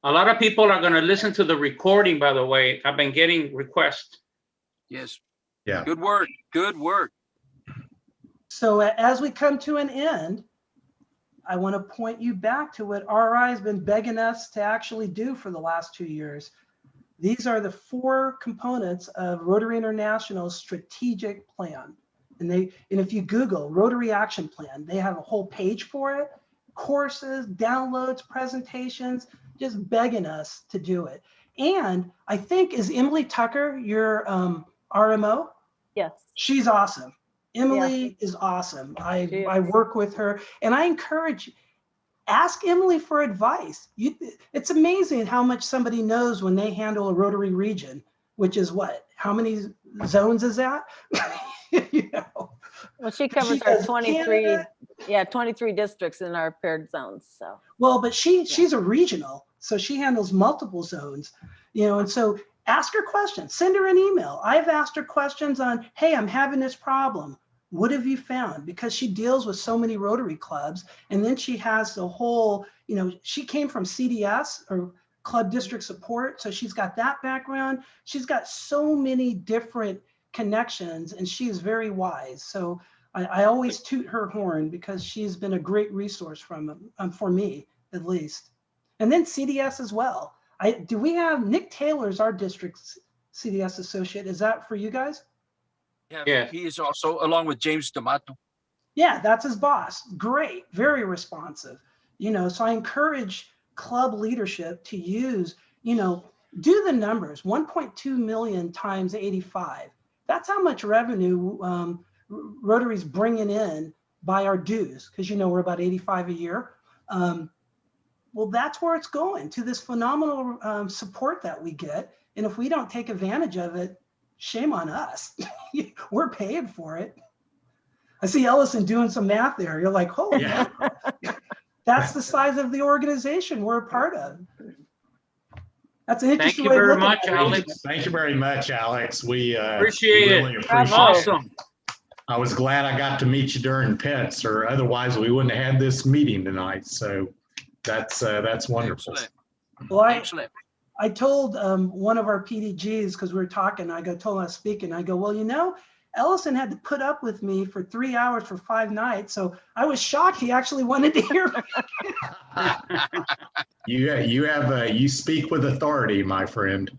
Speaker 4: A lot of people are going to listen to the recording, by the way. I've been getting requests.
Speaker 14: Yes.
Speaker 8: Yeah.
Speaker 14: Good work. Good work.
Speaker 6: So as we come to an end, I want to point you back to what RI has been begging us to actually do for the last 2 years. These are the 4 components of Rotary International's strategic plan. And if you Google Rotary Action Plan, they have a whole page for it, courses, downloads, presentations, just begging us to do it. And I think, is Emily Tucker your RMO?
Speaker 11: Yes.
Speaker 6: She's awesome. Emily is awesome. I work with her, and I encourage, ask Emily for advice. It's amazing how much somebody knows when they handle a Rotary region, which is what? How many zones is that?
Speaker 11: Well, she covers our 23, 23 districts in our paired zones. So.
Speaker 6: Well, but she's a regional, so she handles multiple zones, and so ask her questions, send her an email. I've asked her questions on, hey, I'm having this problem. What have you found? Because she deals with so many Rotary clubs, and then she has the whole, she came from CDS or Club District Support. So she's got that background. She's got so many different connections, and she is very wise. So I always toot her horn because she's been a great resource for me, at least. And then CDS as well. Do we have Nick Taylor's our district's CDS associate? Is that for you guys?
Speaker 14: Yeah, he is also, along with James D'Amato.
Speaker 6: Yeah, that's his boss. Great, very responsive. So I encourage club leadership to use, do the numbers, 1.2 million times 85. That's how much revenue Rotary's bringing in by our dues, because we're about 85 a year. Well, that's where it's going, to this phenomenal support that we get. And if we don't take advantage of it, shame on us. We're paying for it. I see Ellison doing some math there. You're like, holy, yeah. That's the size of the organization we're a part of. That's an interesting way to look at it.
Speaker 8: Thank you very much, Alex. We
Speaker 4: appreciate
Speaker 8: really
Speaker 4: it.
Speaker 8: Appreciate
Speaker 4: awesome.
Speaker 8: I was glad I got to meet you during pets, or otherwise we wouldn't have had this meeting tonight. So that's wonderful.
Speaker 14: Excellent.
Speaker 6: Well,
Speaker 14: Excellent.
Speaker 6: I told one of our PDGs, because we were talking, told him I was speaking, I go, well, you know, Ellison had to put up with me for 3 hours for 5 nights. So I was shocked he actually wanted to hear me.
Speaker 8: You speak with authority, my friend.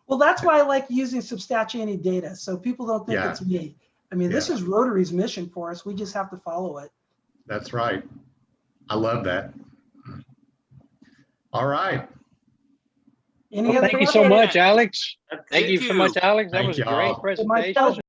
Speaker 6: Well, that's why I like using substantiated data. So people don't think it's me. I mean, this is Rotary's mission for us. We just have to follow it.
Speaker 8: That's right. I love that. All right.
Speaker 1: Well, thank you so much, Alex. Thank you so much, Alex. That
Speaker 8: Thank
Speaker 1: was a
Speaker 8: y'all.
Speaker 1: great presentation.